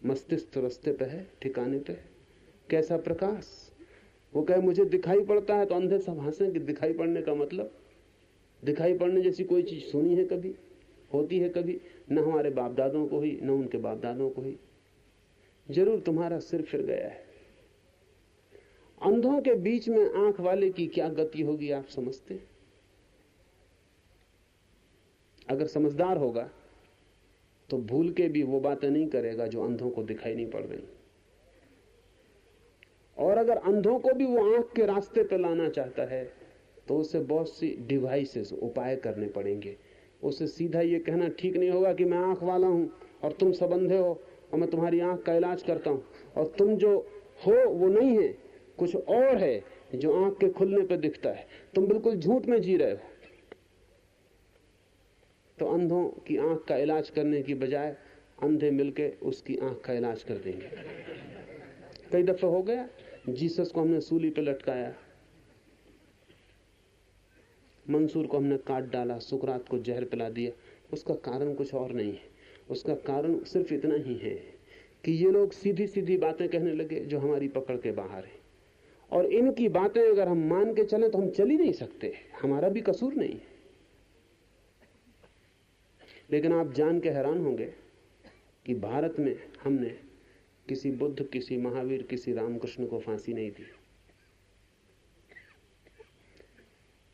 S1: मस्तिष्क तो रास्ते पे है, ठिकाने पे है, कैसा प्रकाश। वो कहे मुझे दिखाई पड़ता है, तो अंधे सब हंसे कि दिखाई पड़ने का मतलब, दिखाई पड़ने जैसी कोई चीज सुनी है कभी, होती है कभी? न हमारे बाप दादों को ही, न उनके बाप दादों को ही। जरूर तुम्हारा सिर फिर गया है। अंधों के बीच में आंख वाले की क्या गति होगी आप समझते? अगर समझदार होगा तो भूल के भी वो बातें नहीं करेगा जो अंधों को दिखाई नहीं पड़ रही। और अगर अंधों को भी वो आंख के रास्ते पे लाना चाहता है तो उसे बहुत सी डिवाइसेस, उपाय करने पड़ेंगे। उसे सीधा ये कहना ठीक नहीं होगा कि मैं आंख वाला हूं और तुम सब अंधे हो और मैं तुम्हारी आंख का इलाज करता हूं, और तुम जो हो वो नहीं है, कुछ और है जो आंख के खुलने पे दिखता है। तुम बिल्कुल झूठ में जी रहे हो। तो अंधों की आंख का इलाज करने की बजाय अंधे मिलके उसकी आंख का इलाज कर देंगे। कई दफे हो गया, जीसस को हमने सूली पे लटकाया, मंसूर को हमने काट डाला, सुकरात को जहर पिला दिया, उसका कारण कुछ और नहीं है। उसका कारण सिर्फ इतना ही है कि ये लोग सीधी सीधी बातें कहने लगे जो हमारी पकड़ के बाहर है। और इनकी बातें अगर हम मान के चलें तो हम चल ही नहीं सकते, हमारा भी कसूर नहीं है। लेकिन आप जान के हैरान होंगे कि भारत में हमने किसी बुद्ध, किसी महावीर, किसी रामकृष्ण को फांसी नहीं दी।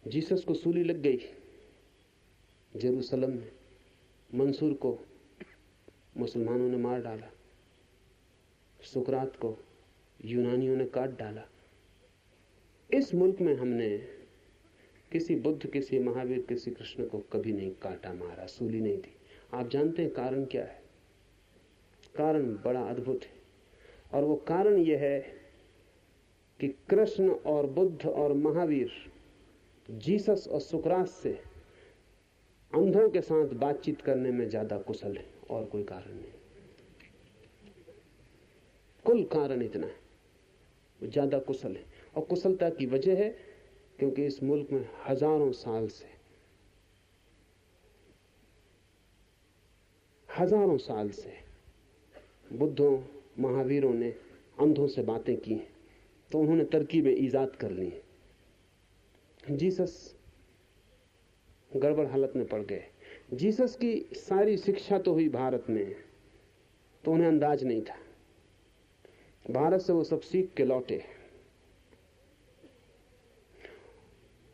S1: जीसस को सूली लग गई जेरूसलम में, मंसूर को मुसलमानों ने मार डाला, सुकरात को यूनानियों ने काट डाला। इस मुल्क में हमने किसी बुद्ध, किसी महावीर, किसी कृष्ण को कभी नहीं काटा, मारा, सूली नहीं दी। आप जानते हैं कारण क्या है? कारण बड़ा अद्भुत है, और वो कारण यह है कि कृष्ण और बुद्ध और महावीर, जीसस और सुकरात से अंधों के साथ बातचीत करने में ज्यादा कुशल है, और कोई कारण नहीं। कुल कारण इतना है, वो ज्यादा कुशल है। और कुशलता की वजह है क्योंकि इस मुल्क में हजारों साल से बुद्धों, महावीरों ने अंधों से बातें की हैं, तो उन्होंने तरकीबें ईजाद कर ली हैं। जीसस गड़बड़ हालत में पड़ गए। जीसस की सारी शिक्षा तो हुई भारत में, तो उन्हें अंदाज नहीं था। भारत से वो सब सीख के लौटे,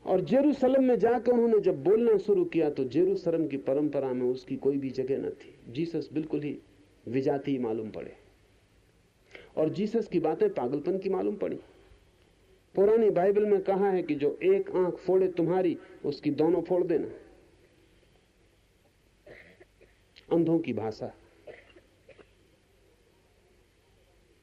S1: और जेरूसलम में जाकर उन्होंने जब बोलना शुरू किया तो जेरूसलम की परंपरा में उसकी कोई भी जगह न थी। जीसस बिल्कुल ही विजाती मालूम पड़े, और जीसस की बातें पागलपन की मालूम पड़ी। पुरानी बाइबल में कहा है कि जो एक आंख फोड़े तुम्हारी, उसकी दोनों फोड़ देना। अंधों की भाषा।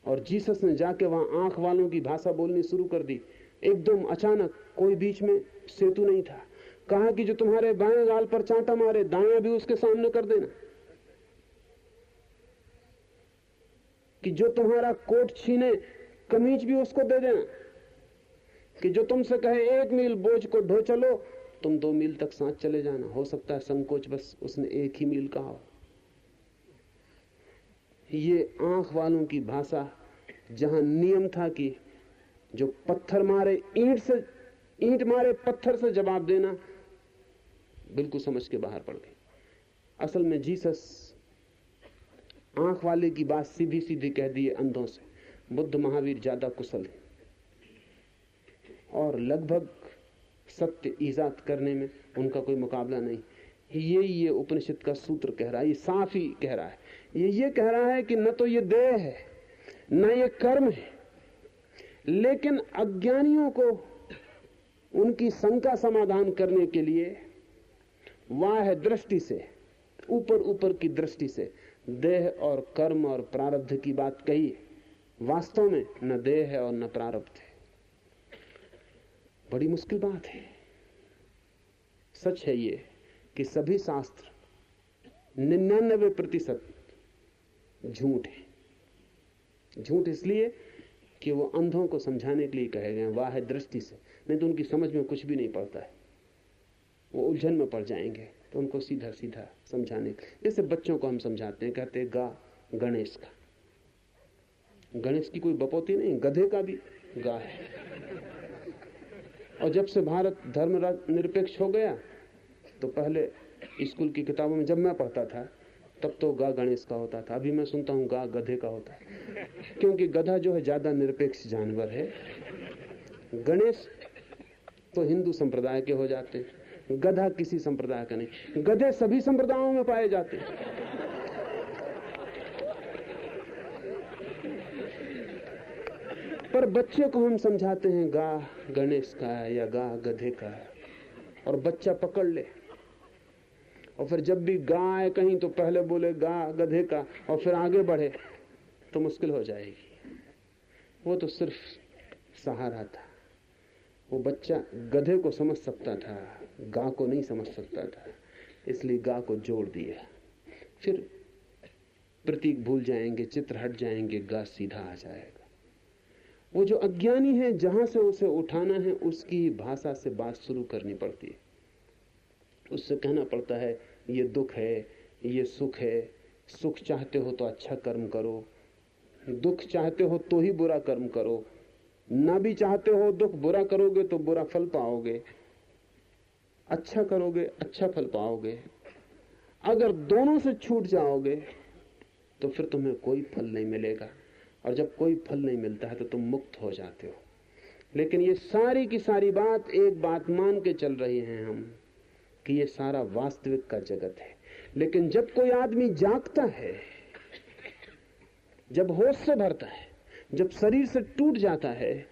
S1: और जीसस ने जाके वहां आंख वालों की भाषा बोलनी शुरू कर दी, एकदम अचानक, कोई बीच में सेतु नहीं था। कहा कि जो तुम्हारे बाएं गाल पर चांटा मारे, दायां भी उसके सामने कर देना। कि जो तुम्हारा कोट छीने, कमीज भी उसको दे देना। कि जो तुमसे कहे 1 मील बोझ को ढो चलो, तुम 2 मील तक साथ चले जाना। हो सकता है संकोच बस उसने 1 ही मील कहा। ये आंख वालों की भाषा, जहां नियम था कि जो पत्थर मारे ईंट मारे पत्थर से जवाब देना, बिल्कुल समझ के बाहर पड़ गई। असल में जीसस आंख वाले की बात सीधी सीधी कह दी है अंधों से। बुद्ध, महावीर ज्यादा कुशल है, और लगभग सत्य ईजाद करने में उनका कोई मुकाबला नहीं। ये उपनिषद का सूत्र कह रहा है, ये साफ ही कह रहा है। ये कह रहा है कि न तो ये देह है, न ये कर्म है, लेकिन अज्ञानियों को उनकी शंका समाधान करने के लिए वाह दृष्टि से, ऊपर की दृष्टि से देह और कर्म और प्रारब्ध की बात कही है। वास्तव में न देह है और न प्रारब्ध है। बड़ी मुश्किल बात है। सच है ये कि सभी शास्त्र 99% झूठ है। झूठ इसलिए कि वो अंधों को समझाने के लिए कहे गए वाह दृष्टि से, नहीं तो उनकी समझ में कुछ भी नहीं पड़ता है। वो उलझन में पड़ जाएंगे, तो उनको सीधा सीधा समझाने के, जैसे बच्चों को हम समझाते हैं, कहते हैं गा गणेश का। गणेश की कोई बपौती नहीं, गधे का भी गा है। और जब से भारत धर्म निरपेक्ष हो गया, तो पहले स्कूल की किताबों में जब मैं पढ़ता था तब तो गा गणेश का होता था। अभी मैं सुनता हूँ गा गधे का होता है, क्योंकि गधा जो है ज्यादा निरपेक्ष जानवर है। गणेश तो हिंदू संप्रदाय के हो जाते हैं, गधा किसी संप्रदाय का नहीं। गधे सभी संप्रदायों में पाए जाते हैं। पर बच्चे को हम समझाते हैं गा गणेश का है या गा गधे का है, और बच्चा पकड़ ले, और फिर जब भी गा आए कहीं तो पहले बोले गा गधे का, और फिर आगे बढ़े तो मुश्किल हो जाएगी। वो तो सिर्फ सहारा था। वो बच्चा गधे को समझ सकता था, गा को नहीं समझ सकता था, इसलिए गा को जोड़ दिया। फिर प्रतीक भूल जाएंगे, चित्र हट जाएंगे, गा सीधा आ जाएगा। वो जो अज्ञानी है, जहां से उसे उठाना है उसकी भाषा से बात शुरू करनी पड़ती है। उससे कहना पड़ता है ये दुख है, ये सुख है। सुख चाहते हो तो अच्छा कर्म करो, दुख चाहते हो तो ही बुरा कर्म करो। ना भी चाहते हो दुख, बुरा करोगे तो बुरा फल पाओगे, अच्छा करोगे अच्छा फल पाओगे। अगर दोनों से छूट जाओगे तो फिर तुम्हें कोई फल नहीं मिलेगा, और जब कोई फल नहीं मिलता है तो तुम मुक्त हो जाते हो। लेकिन ये सारी की सारी बात एक बात मान के चल रही हैं हम कि ये सारा वास्तविक का जगत है। लेकिन जब कोई आदमी जागता है, जब होश से भरता है, जब शरीर से टूट जाता है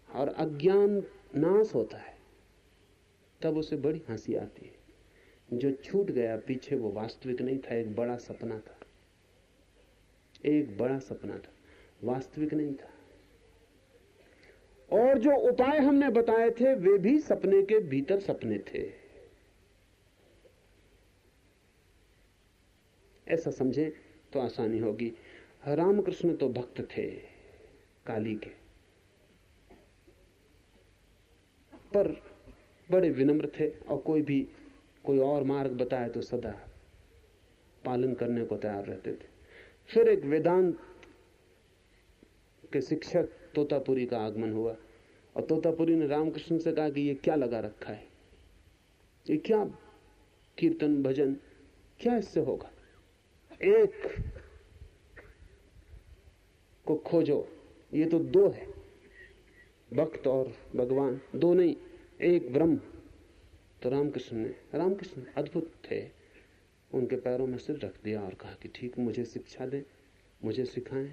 S1: और अज्ञान नाश होता है, तब उसे बड़ी हंसी आती है। जो छूट गया पीछे वो वास्तविक नहीं था, एक बड़ा सपना था, एक बड़ा सपना था, वास्तविक नहीं था। और जो उपाय हमने बताए थे वे भी सपने के भीतर सपने थे। ऐसा समझें तो आसानी होगी। रामकृष्ण तो भक्त थे काली के, पर बड़े विनम्र थे और कोई और मार्ग बताए तो सदा पालन करने को तैयार रहते थे। फिर एक वेदांत के शिक्षक तोतापुरी का आगमन हुआ और तोतापुरी ने रामकृष्ण से कहा कि ये क्या लगा रखा है, ये क्या कीर्तन भजन, क्या इससे होगा? एक को खोजो, ये तो दो है, भक्त और भगवान, दो नहीं, एक ब्रह्म। तो रामकृष्ण अद्भुत थे, उनके पैरों में सिर रख दिया और कहा कि ठीक, मुझे शिक्षा दें, मुझे सिखाएं।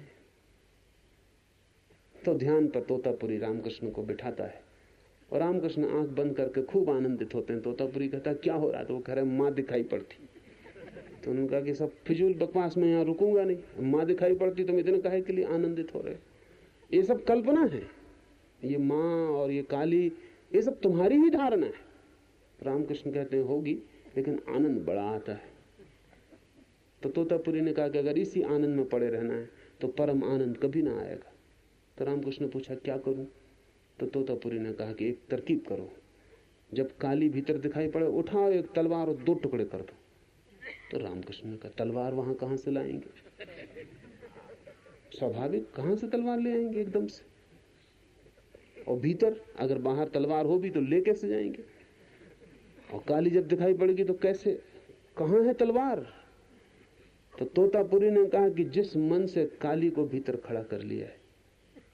S1: तो ध्यान पर तोतापुरी रामकृष्ण को बिठाता है और रामकृष्ण आंख बंद करके खूब आनंदित होते हैं। तोतापुरी कहता क्या हो रहा? तो वो कह रहे माँ दिखाई पड़ती। तो उन्होंने कहा कि सब फिजूल बकवास, में यहाँ रुकूंगा नहीं, माँ दिखाई पड़ती तुम इतने काहे के लिए आनंदित हो रहे? ये सब कल्पना है, ये माँ और ये काली, ये सब तुम्हारी ही धारणा है। रामकृष्ण कहते हैं होगी, लेकिन आनंद बड़ा आता है। तो तोतापुरी ने कहा कि अगर इसी आनंद में पड़े रहना है तो परम आनंद कभी ना आएगा। तो रामकृष्ण ने पूछा क्या करूं? तो तोतापुरी ने कहा कि एक तरकीब करो, जब काली भीतर दिखाई पड़े उठाओ एक तलवार और दो टुकड़े कर दो। तो रामकृष्ण ने कहा तलवार वहां कहां से लाएंगे? स्वाभाविक, कहां से तलवार ले आएंगे एकदम से? और भीतर अगर बाहर तलवार हो भी तो ले कैसे जाएंगे? और काली जब दिखाई पड़ेगी तो कैसे, कहां है तलवार? तो तोतापुरी ने कहा कि जिस मन से काली को भीतर खड़ा कर लिया है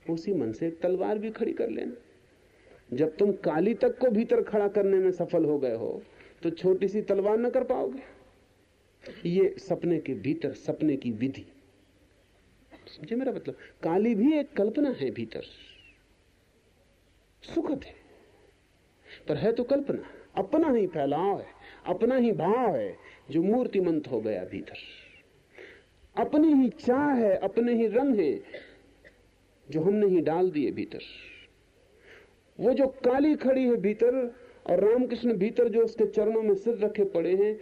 S1: उसी मन से एक तलवार भी खड़ी कर लेना। जब तुम काली तक को भीतर खड़ा करने में सफल हो गए हो तो छोटी सी तलवार न कर पाओगे। ये सपने के भीतर सपने की विधि, समझे मेरा मतलब? काली भी एक कल्पना है भीतर, सुखद है पर है तो कल्पना, अपना ही फैलाव है, अपना ही भाव है जो मूर्तिमंत हो गया भीतर। अपनी ही चाह है, अपने ही रंग है जो हमने ही डाल दिए भीतर। वो जो काली खड़ी है भीतर और रामकृष्ण भीतर जो उसके चरणों में सिर रखे पड़े हैं,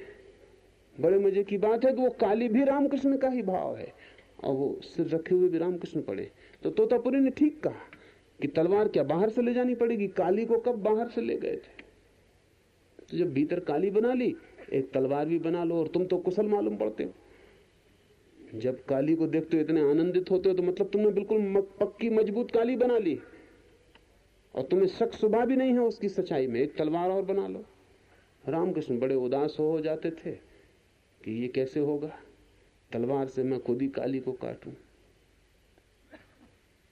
S1: बड़े मजे की बात है कि वो काली भी रामकृष्ण का ही भाव है और वो सिर रखे हुए भी रामकृष्ण पड़े। तो तोतापुरी ने ठीक कहा कि तलवार क्या बाहर से ले जानी पड़ेगी? काली को कब बाहर से ले गए थे? तो जब भीतर काली बना ली, एक तलवार भी बना लो। और तुम तो कुशल मालूम पड़ते हो, जब काली को देखते हो इतने आनंदित होते हो तो मतलब तुमने बिल्कुल पक्की मजबूत काली बना ली और तुम्हें शक शुबा भी नहीं है उसकी सच्चाई में। एक तलवार और बना लो। रामकृष्ण बड़े उदास हो जाते थे कि ये कैसे होगा, तलवार से मैं खुद ही काली को काटूं।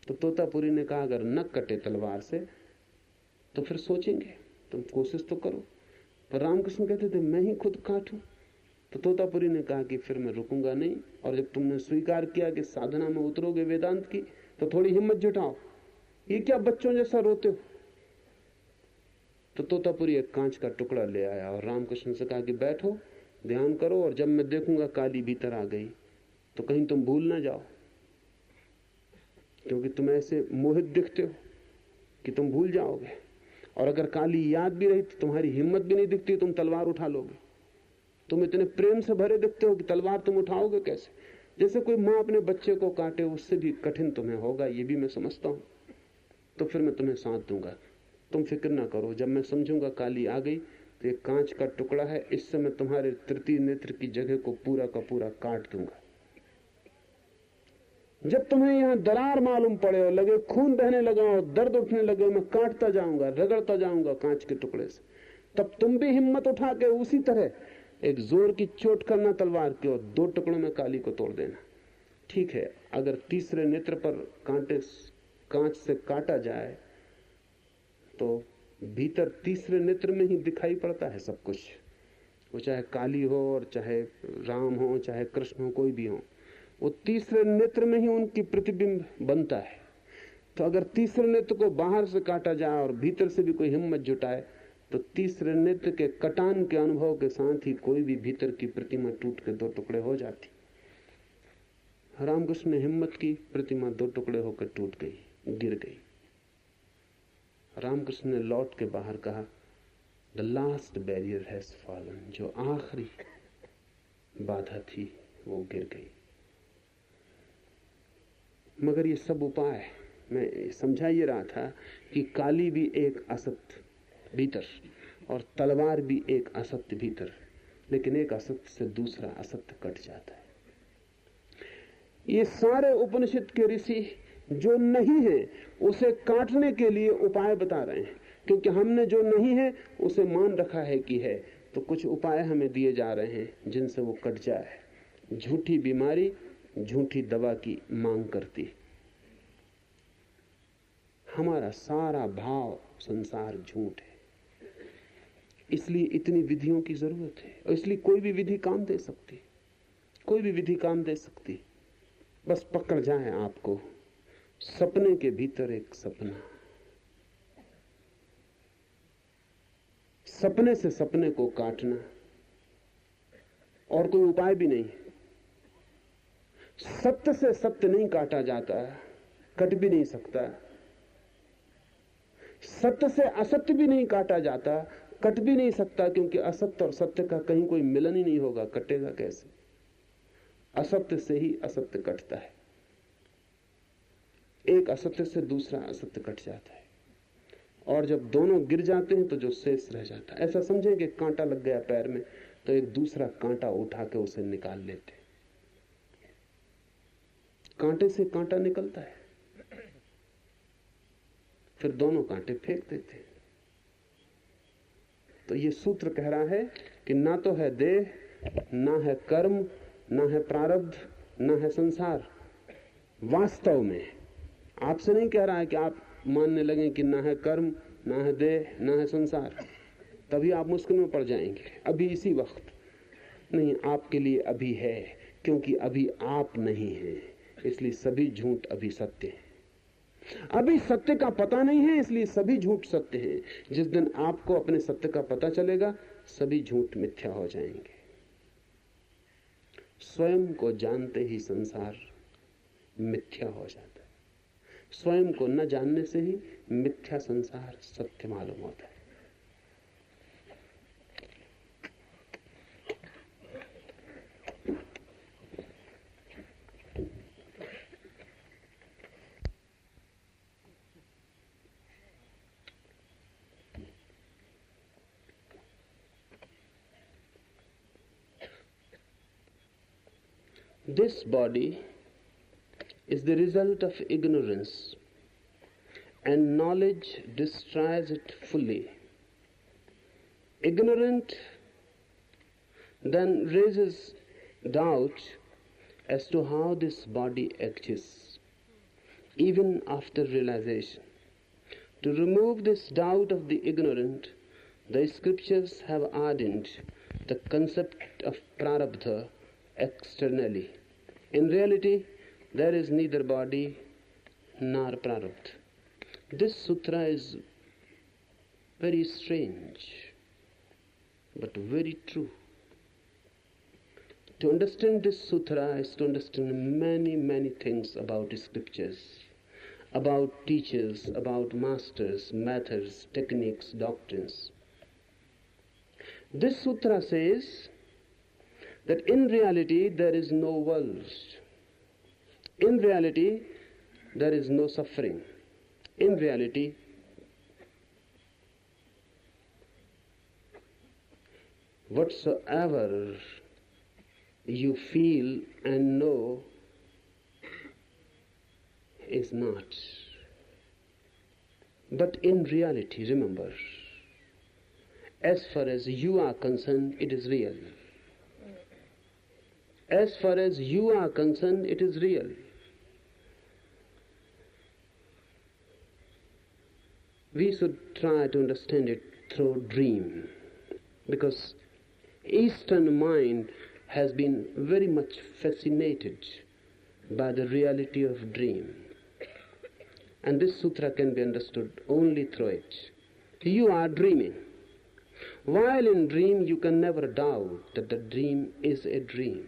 S1: तो तोतापुरी ने कहा अगर न कटे तलवार से तो फिर सोचेंगे, तुम कोशिश तो करो। पर रामकृष्ण कहते थे मैं ही खुद काटूं। तो तोतापुरी ने कहा कि फिर मैं रुकूंगा नहीं, और जब तुमने स्वीकार किया कि साधना में उतरोगे वेदांत की तो थोड़ी हिम्मत जुटाओ, ये क्या बच्चों जैसा रोते हो? तो तोतापुरी एक कांच का टुकड़ा ले आया और रामकृष्ण से कहा कि बैठो, ध्यान करो, और जब मैं देखूंगा काली भीतर आ गई तो कहीं तुम भूल ना जाओ, क्योंकि तुम ऐसे मोहित दिखते हो कि तुम भूल जाओगे। और अगर काली याद भी रही तो तुम्हारी हिम्मत भी नहीं दिखती, तुम तलवार उठा लोगे। तुम इतने प्रेम से भरे दिखते हो कि तलवार तुम उठाओगे कैसे? जैसे कोई माँ अपने बच्चे को काटे, उससे भी कठिन तुम्हें होगा, ये भी मैं समझता हूं। तो फिर मैं तुम्हें साथ दूंगा, तुम फिक्र ना करो, जब मैं समझूंगा काली आ गई तो ये कांच का टुकड़ा है, इससे मैं तुम्हारे तृतीय नेत्र की जगह को पूरा का पूरा काट दूंगा। जब तुम्हें यहां दरार मालूम पड़े और लगे खून बहने लगा और दर्द उठने लगे, मैं काटता जाऊंगा, रगड़ता जाऊंगा कांच के टुकड़े से, तब तुम भी हिम्मत उठा के उसी तरह एक जोर की चोट करना तलवार की और 2 टुकड़ों में काली को तोड़ देना। ठीक है, अगर तीसरे नेत्र पर कांच से काटा जाए तो भीतर तीसरे नेत्र में ही दिखाई पड़ता है सब कुछ, वो चाहे काली हो और चाहे राम हो, चाहे कृष्ण हो, कोई भी हो, वो तीसरे नेत्र में ही उनकी प्रतिबिंब बनता है। तो अगर तीसरे नेत्र को बाहर से काटा जाए और भीतर से भी कोई हिम्मत जुटाए तो तीसरे नेत्र के कटान के अनुभव के साथ ही कोई भी भीतर की प्रतिमा टूट के 2 टुकड़े हो जाती। रामकृष्ण ने हिम्मत की, प्रतिमा 2 टुकड़े होकर टूट गई, गिर गई। रामकृष्ण ने लौट के बाहर कहा, the last barrier has fallen, जो आखिरी बाधा थी वो गिर गई। मगर ये सब उपाय मैं समझा ये रहा था कि काली भी एक असत्य भीतर और तलवार भी एक असत्य भीतर, लेकिन एक असत्य से दूसरा असत्य कट जाता है। ये सारे उपनिषद के ऋषि जो नहीं है उसे काटने के लिए उपाय बता रहे हैं, क्योंकि हमने जो नहीं है उसे मान रखा है कि है, तो कुछ उपाय हमें दिए जा रहे हैं जिनसे वो कट जाए। झूठी बीमारी झूठी दवा की मांग करती। हमारा सारा भाव संसार झूठ है, इसलिए इतनी विधियों की जरूरत है। और इसलिए कोई भी विधि काम दे सकती, कोई भी विधि काम दे सकती, बस पकड़ जाए आपको। सपने के भीतर एक सपना, सपने से सपने को काटना और कोई उपाय भी नहीं। सत्य से सत्य नहीं काटा जाता, कट भी नहीं सकता। सत्य से असत्य भी नहीं काटा जाता, कट भी नहीं सकता, क्योंकि असत्य और सत्य का कहीं कोई मिलन ही नहीं होगा, कटेगा कैसे? असत्य से ही असत्य कटता है, एक असत्य से दूसरा असत्य कट जाता है। और जब दोनों गिर जाते हैं तो जो शेष रह जाता है, ऐसा समझें कि कांटा लग गया पैर में, तो एक दूसरा कांटा उठा के उसे निकाल लेते। कांटे से कांटा निकलता है, फिर दोनों कांटे फेंक देते। तो ये सूत्र कह रहा है कि ना तो है देह, ना है कर्म, ना है प्रारब्ध, ना है संसार। वास्तव में आपसे नहीं कह रहा है कि आप मानने लगे कि ना है कर्म, ना है देह, ना है संसार, तभी आप मुश्किल में पड़ जाएंगे। अभी इसी वक्त नहीं, आपके लिए अभी है, क्योंकि अभी आप नहीं हैं, इसलिए सभी झूठ अभी सत्य है। अभी सत्य का पता नहीं है, इसलिए सभी झूठ सत्य हैं। जिस दिन आपको अपने सत्य का पता चलेगा, सभी झूठ मिथ्या हो जाएंगे। स्वयं को जानते ही संसार मिथ्या हो जाता है। स्वयं को न जानने से ही मिथ्या संसार सत्य मालूम होता है। This body is the result of ignorance, and knowledge destroys it fully. Ignorant then raises doubt as to how this body exists, even after realization. To remove this doubt of the ignorant, the scriptures have added the concept of prarabdha externally. In reality, there is neither body nor prarabdha. This sutra is very strange, but very true. To understand this sutra is to understand many, many things about scriptures, about teachers, about masters, methods, techniques, doctrines. This sutra says that in reality there is no world. In reality there is no suffering. In reality whatsoever you feel and know is not. But in reality, remember, as far as you are concerned, it is real. As far as you are concerned, it is real. We should try to understand it through dream, because Eastern mind has been very much fascinated by the reality of dream. And this sutra can be understood only through it. You are dreaming. While in dream, you can never doubt that the dream is a dream.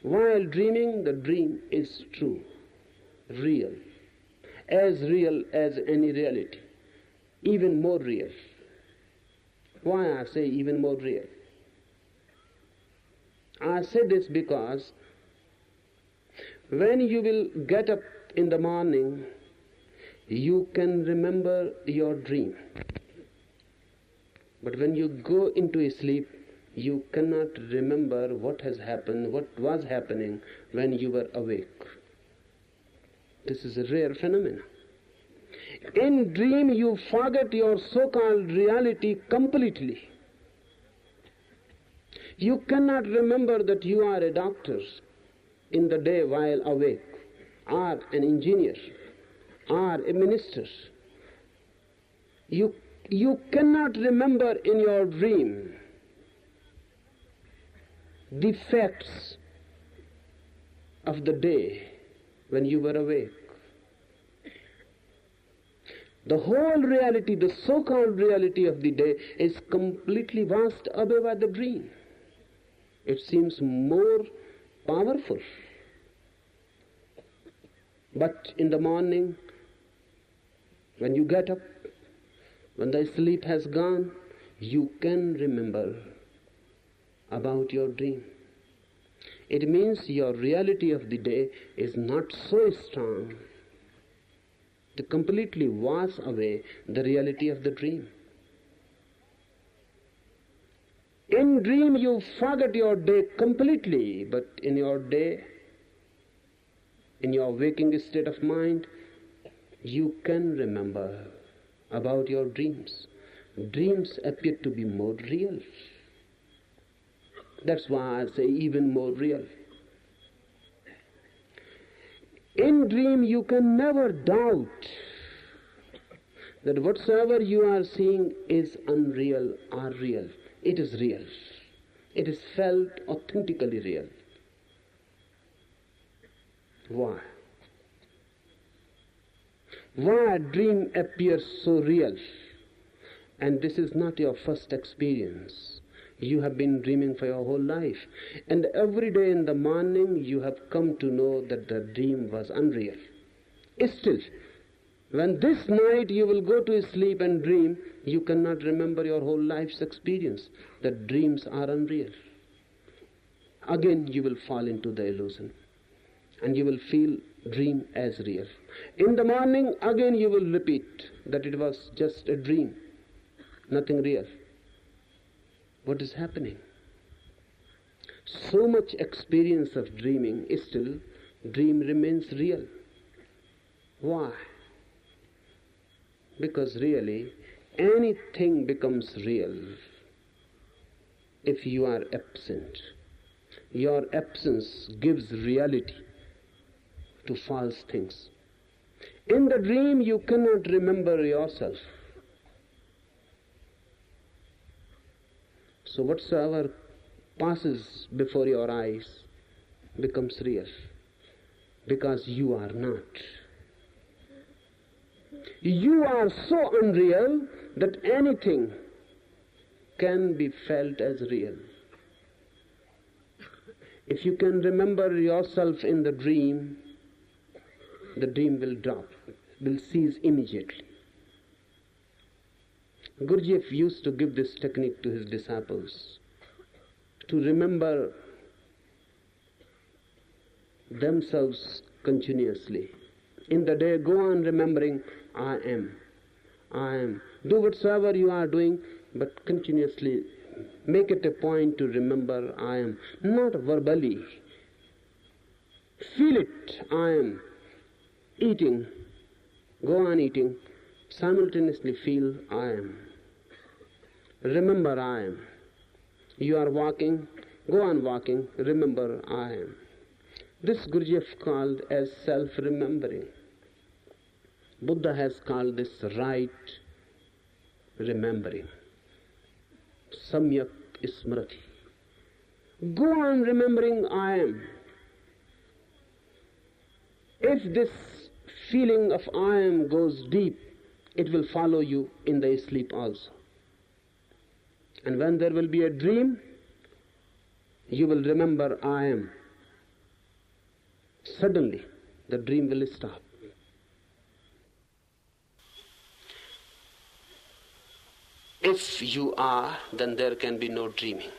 S1: While dreaming, the dream is true, real as any reality, even more real. Why I say even more real? I say this because when you will get up in the morning, you can remember your dream. But when you go into sleep, you cannot remember what has happened, what was happening when you were awake. This is a rare phenomenon. In dream, you forget your so-called reality completely. You cannot remember that you are a doctor in the day while awake, or an engineer, or a minister. You cannot remember in your dream the facts of the day when you were awake. The whole reality, the so-called reality of the day, is completely washed away by the dream. It seems more powerful. But in the morning, when you get up, when the sleep has gone, you can remember about your dream. It means your reality of the day is not so strong to completely wash away the reality of the dream. In dream you forget your day completely, but in your day, in your waking state of mind, you can remember about your dreams. Dreams appear to be more real. That's why I say even more real. In dream you can never doubt that whatsoever you are seeing is unreal or real. It is real. It is felt authentically real. Why? Why a dream appears so real? And this is not your first experience. You have been dreaming for your whole life. And every day in the morning you have come to know that the dream was unreal. Still, when this night you will go to sleep and dream, you cannot remember your whole life's experience. The dreams are unreal. Again you will fall into the illusion. And you will feel dream as real. In the morning again you will repeat that it was just a dream, nothing real. What is happening? So much experience of dreaming, still dream remains real. Why? Because really anything becomes real if you are absent. Your absence gives reality to false things. In the dream you cannot remember yourself. So whatsoever passes before your eyes becomes real, because you are not. You are so unreal that anything can be felt as real. If you can remember yourself in the dream will drop, will cease immediately. Gurdjieff used to give this technique to his disciples, to remember themselves continuously. In the day, go on remembering, I am. Do whatsoever you are doing, but continuously Make it a point to remember I am, not verbally. Feel it, I am eating. Go on eating. Simultaneously feel I am. Remember I am. You are walking. Go on walking. Remember I am. This Gurdjieff called as self-remembering. Buddha has called this right remembering. Samyak Smriti. Go on remembering I am. If this feeling of I am goes deep, it will follow you in the sleep also. And when there will be a dream, you will remember I am. Suddenly, the dream will stop. If you are, then there can be no dreaming.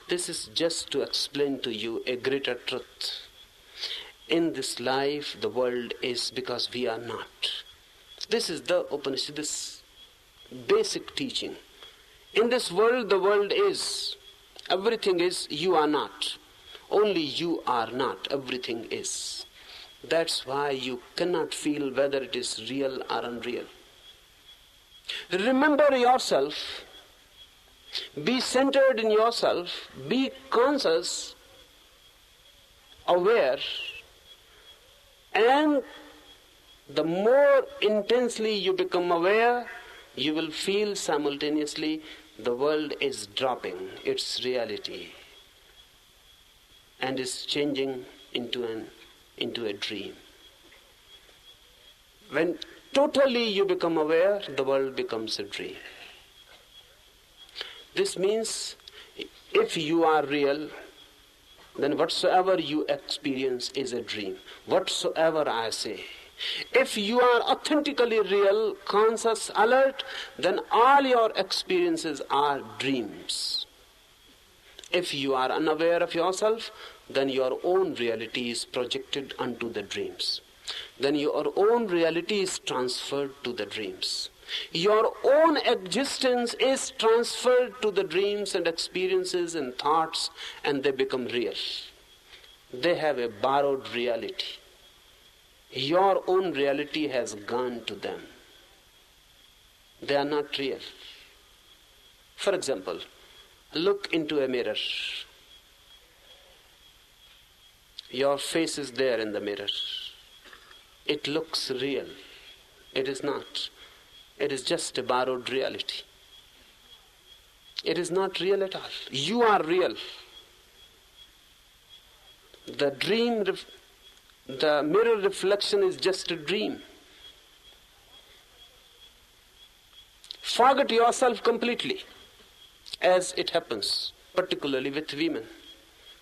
S1: This is just to explain to you a greater truth. In this life, the world is because we are not. This is the Upanishad, this basic teaching. In this world, the world is. Everything is, you are not. Only you are not, everything is. That's why you cannot feel whether it is real or unreal. Remember yourself. Be centered in yourself. Be conscious, aware. And the more intensely you become aware, you will feel simultaneously the world is dropping its reality and is changing into a dream. When totally you become aware, the world becomes a dream. This means if you are real, then whatsoever you experience is a dream. Whatsoever I say. If you are authentically real, conscious, alert, then all your experiences are dreams. If you are unaware of yourself, then your own reality is projected onto the dreams. Then your own reality is transferred to the dreams. Your own existence is transferred to the dreams and experiences and thoughts, and they become real. They have a borrowed reality. Your own reality has gone to them. They are not real. For example, look into a mirror. Your face is there in the mirror. It looks real. It is not. It is just a borrowed reality. It is not real at all. You are real. The mirror reflection is just a dream. Forget yourself completely, as it happens, particularly with women.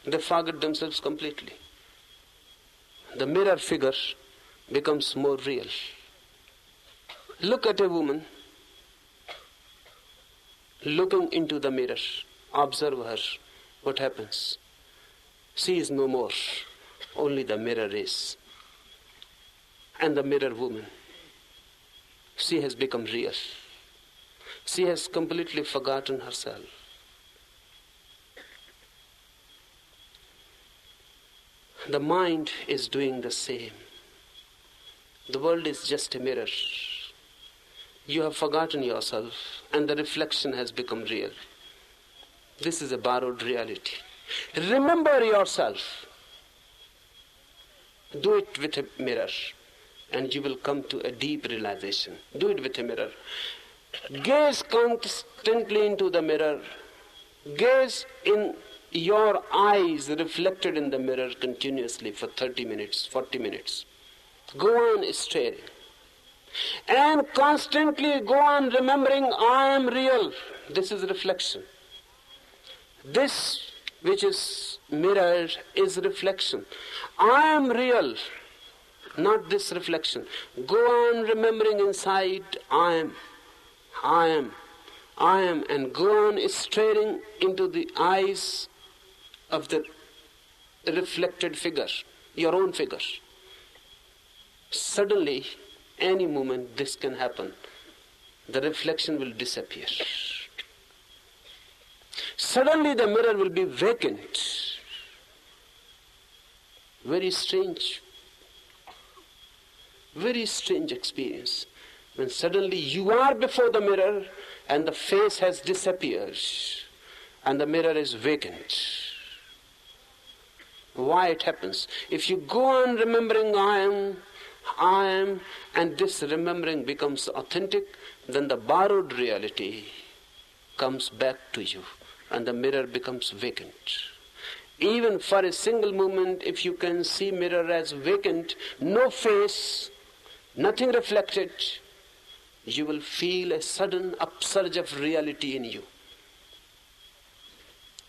S1: They forget themselves completely. The mirror figure becomes more real. Look at a woman looking into the mirror. Observe her. What happens? She is no more. Only the mirror is. And the mirror woman, she has become real. She has completely forgotten herself. The mind is doing the same. The world is just a mirror. You have forgotten yourself, and the reflection has become real. This is a borrowed reality. Remember yourself. Do it with a mirror, and you will come to a deep realization. Do it with a mirror. Gaze constantly into the mirror. Gaze in your eyes reflected in the mirror continuously for 30 minutes, 40 minutes. Go on staring. And constantly go on remembering I am real. This is reflection. This which is mirrored is reflection. I am real, not this reflection. Go on remembering inside I am, and go on staring into the eyes of the reflected figure, your own figure. Suddenly, any moment this can happen. The reflection will disappear. Suddenly the mirror will be vacant. Very strange experience. When suddenly you are before the mirror and the face has disappeared and the mirror is vacant. Why it happens? If you go on remembering I am, and this remembering becomes authentic, then the borrowed reality comes back to you and the mirror becomes vacant. Even for a single moment, if you can see mirror as vacant, no face, nothing reflected, you will feel a sudden upsurge of reality in you.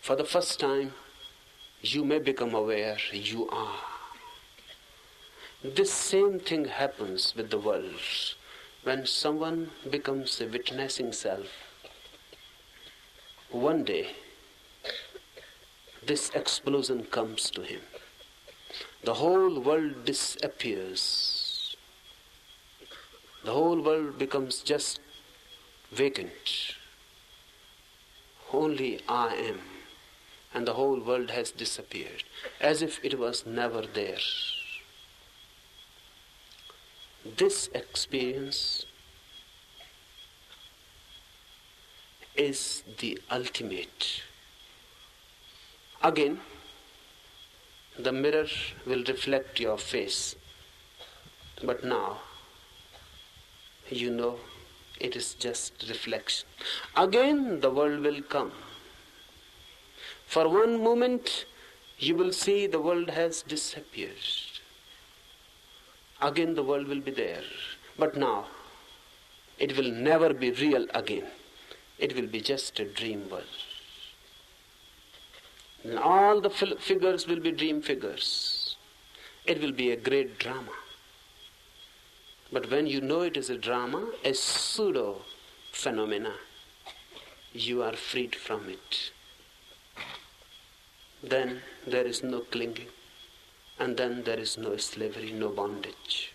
S1: For the first time, you may become aware you are. This same thing happens with the world. When someone becomes a witnessing self, one day, this explosion comes to him. The whole world disappears. The whole world becomes just vacant. Only I am. And the whole world has disappeared, as if it was never there. This experience is the ultimate. Again, the mirror will reflect your face, but now you know it is just reflection. Again, the world will come. For one moment, you will see the world has disappeared. Again, the world will be there. But now, it will never be real again. It will be just a dream world. And all the figures will be dream figures. It will be a great drama. But when you know it is a drama, a pseudo phenomena, you are freed from it. Then there is no clinging, and then there is no slavery, no bondage.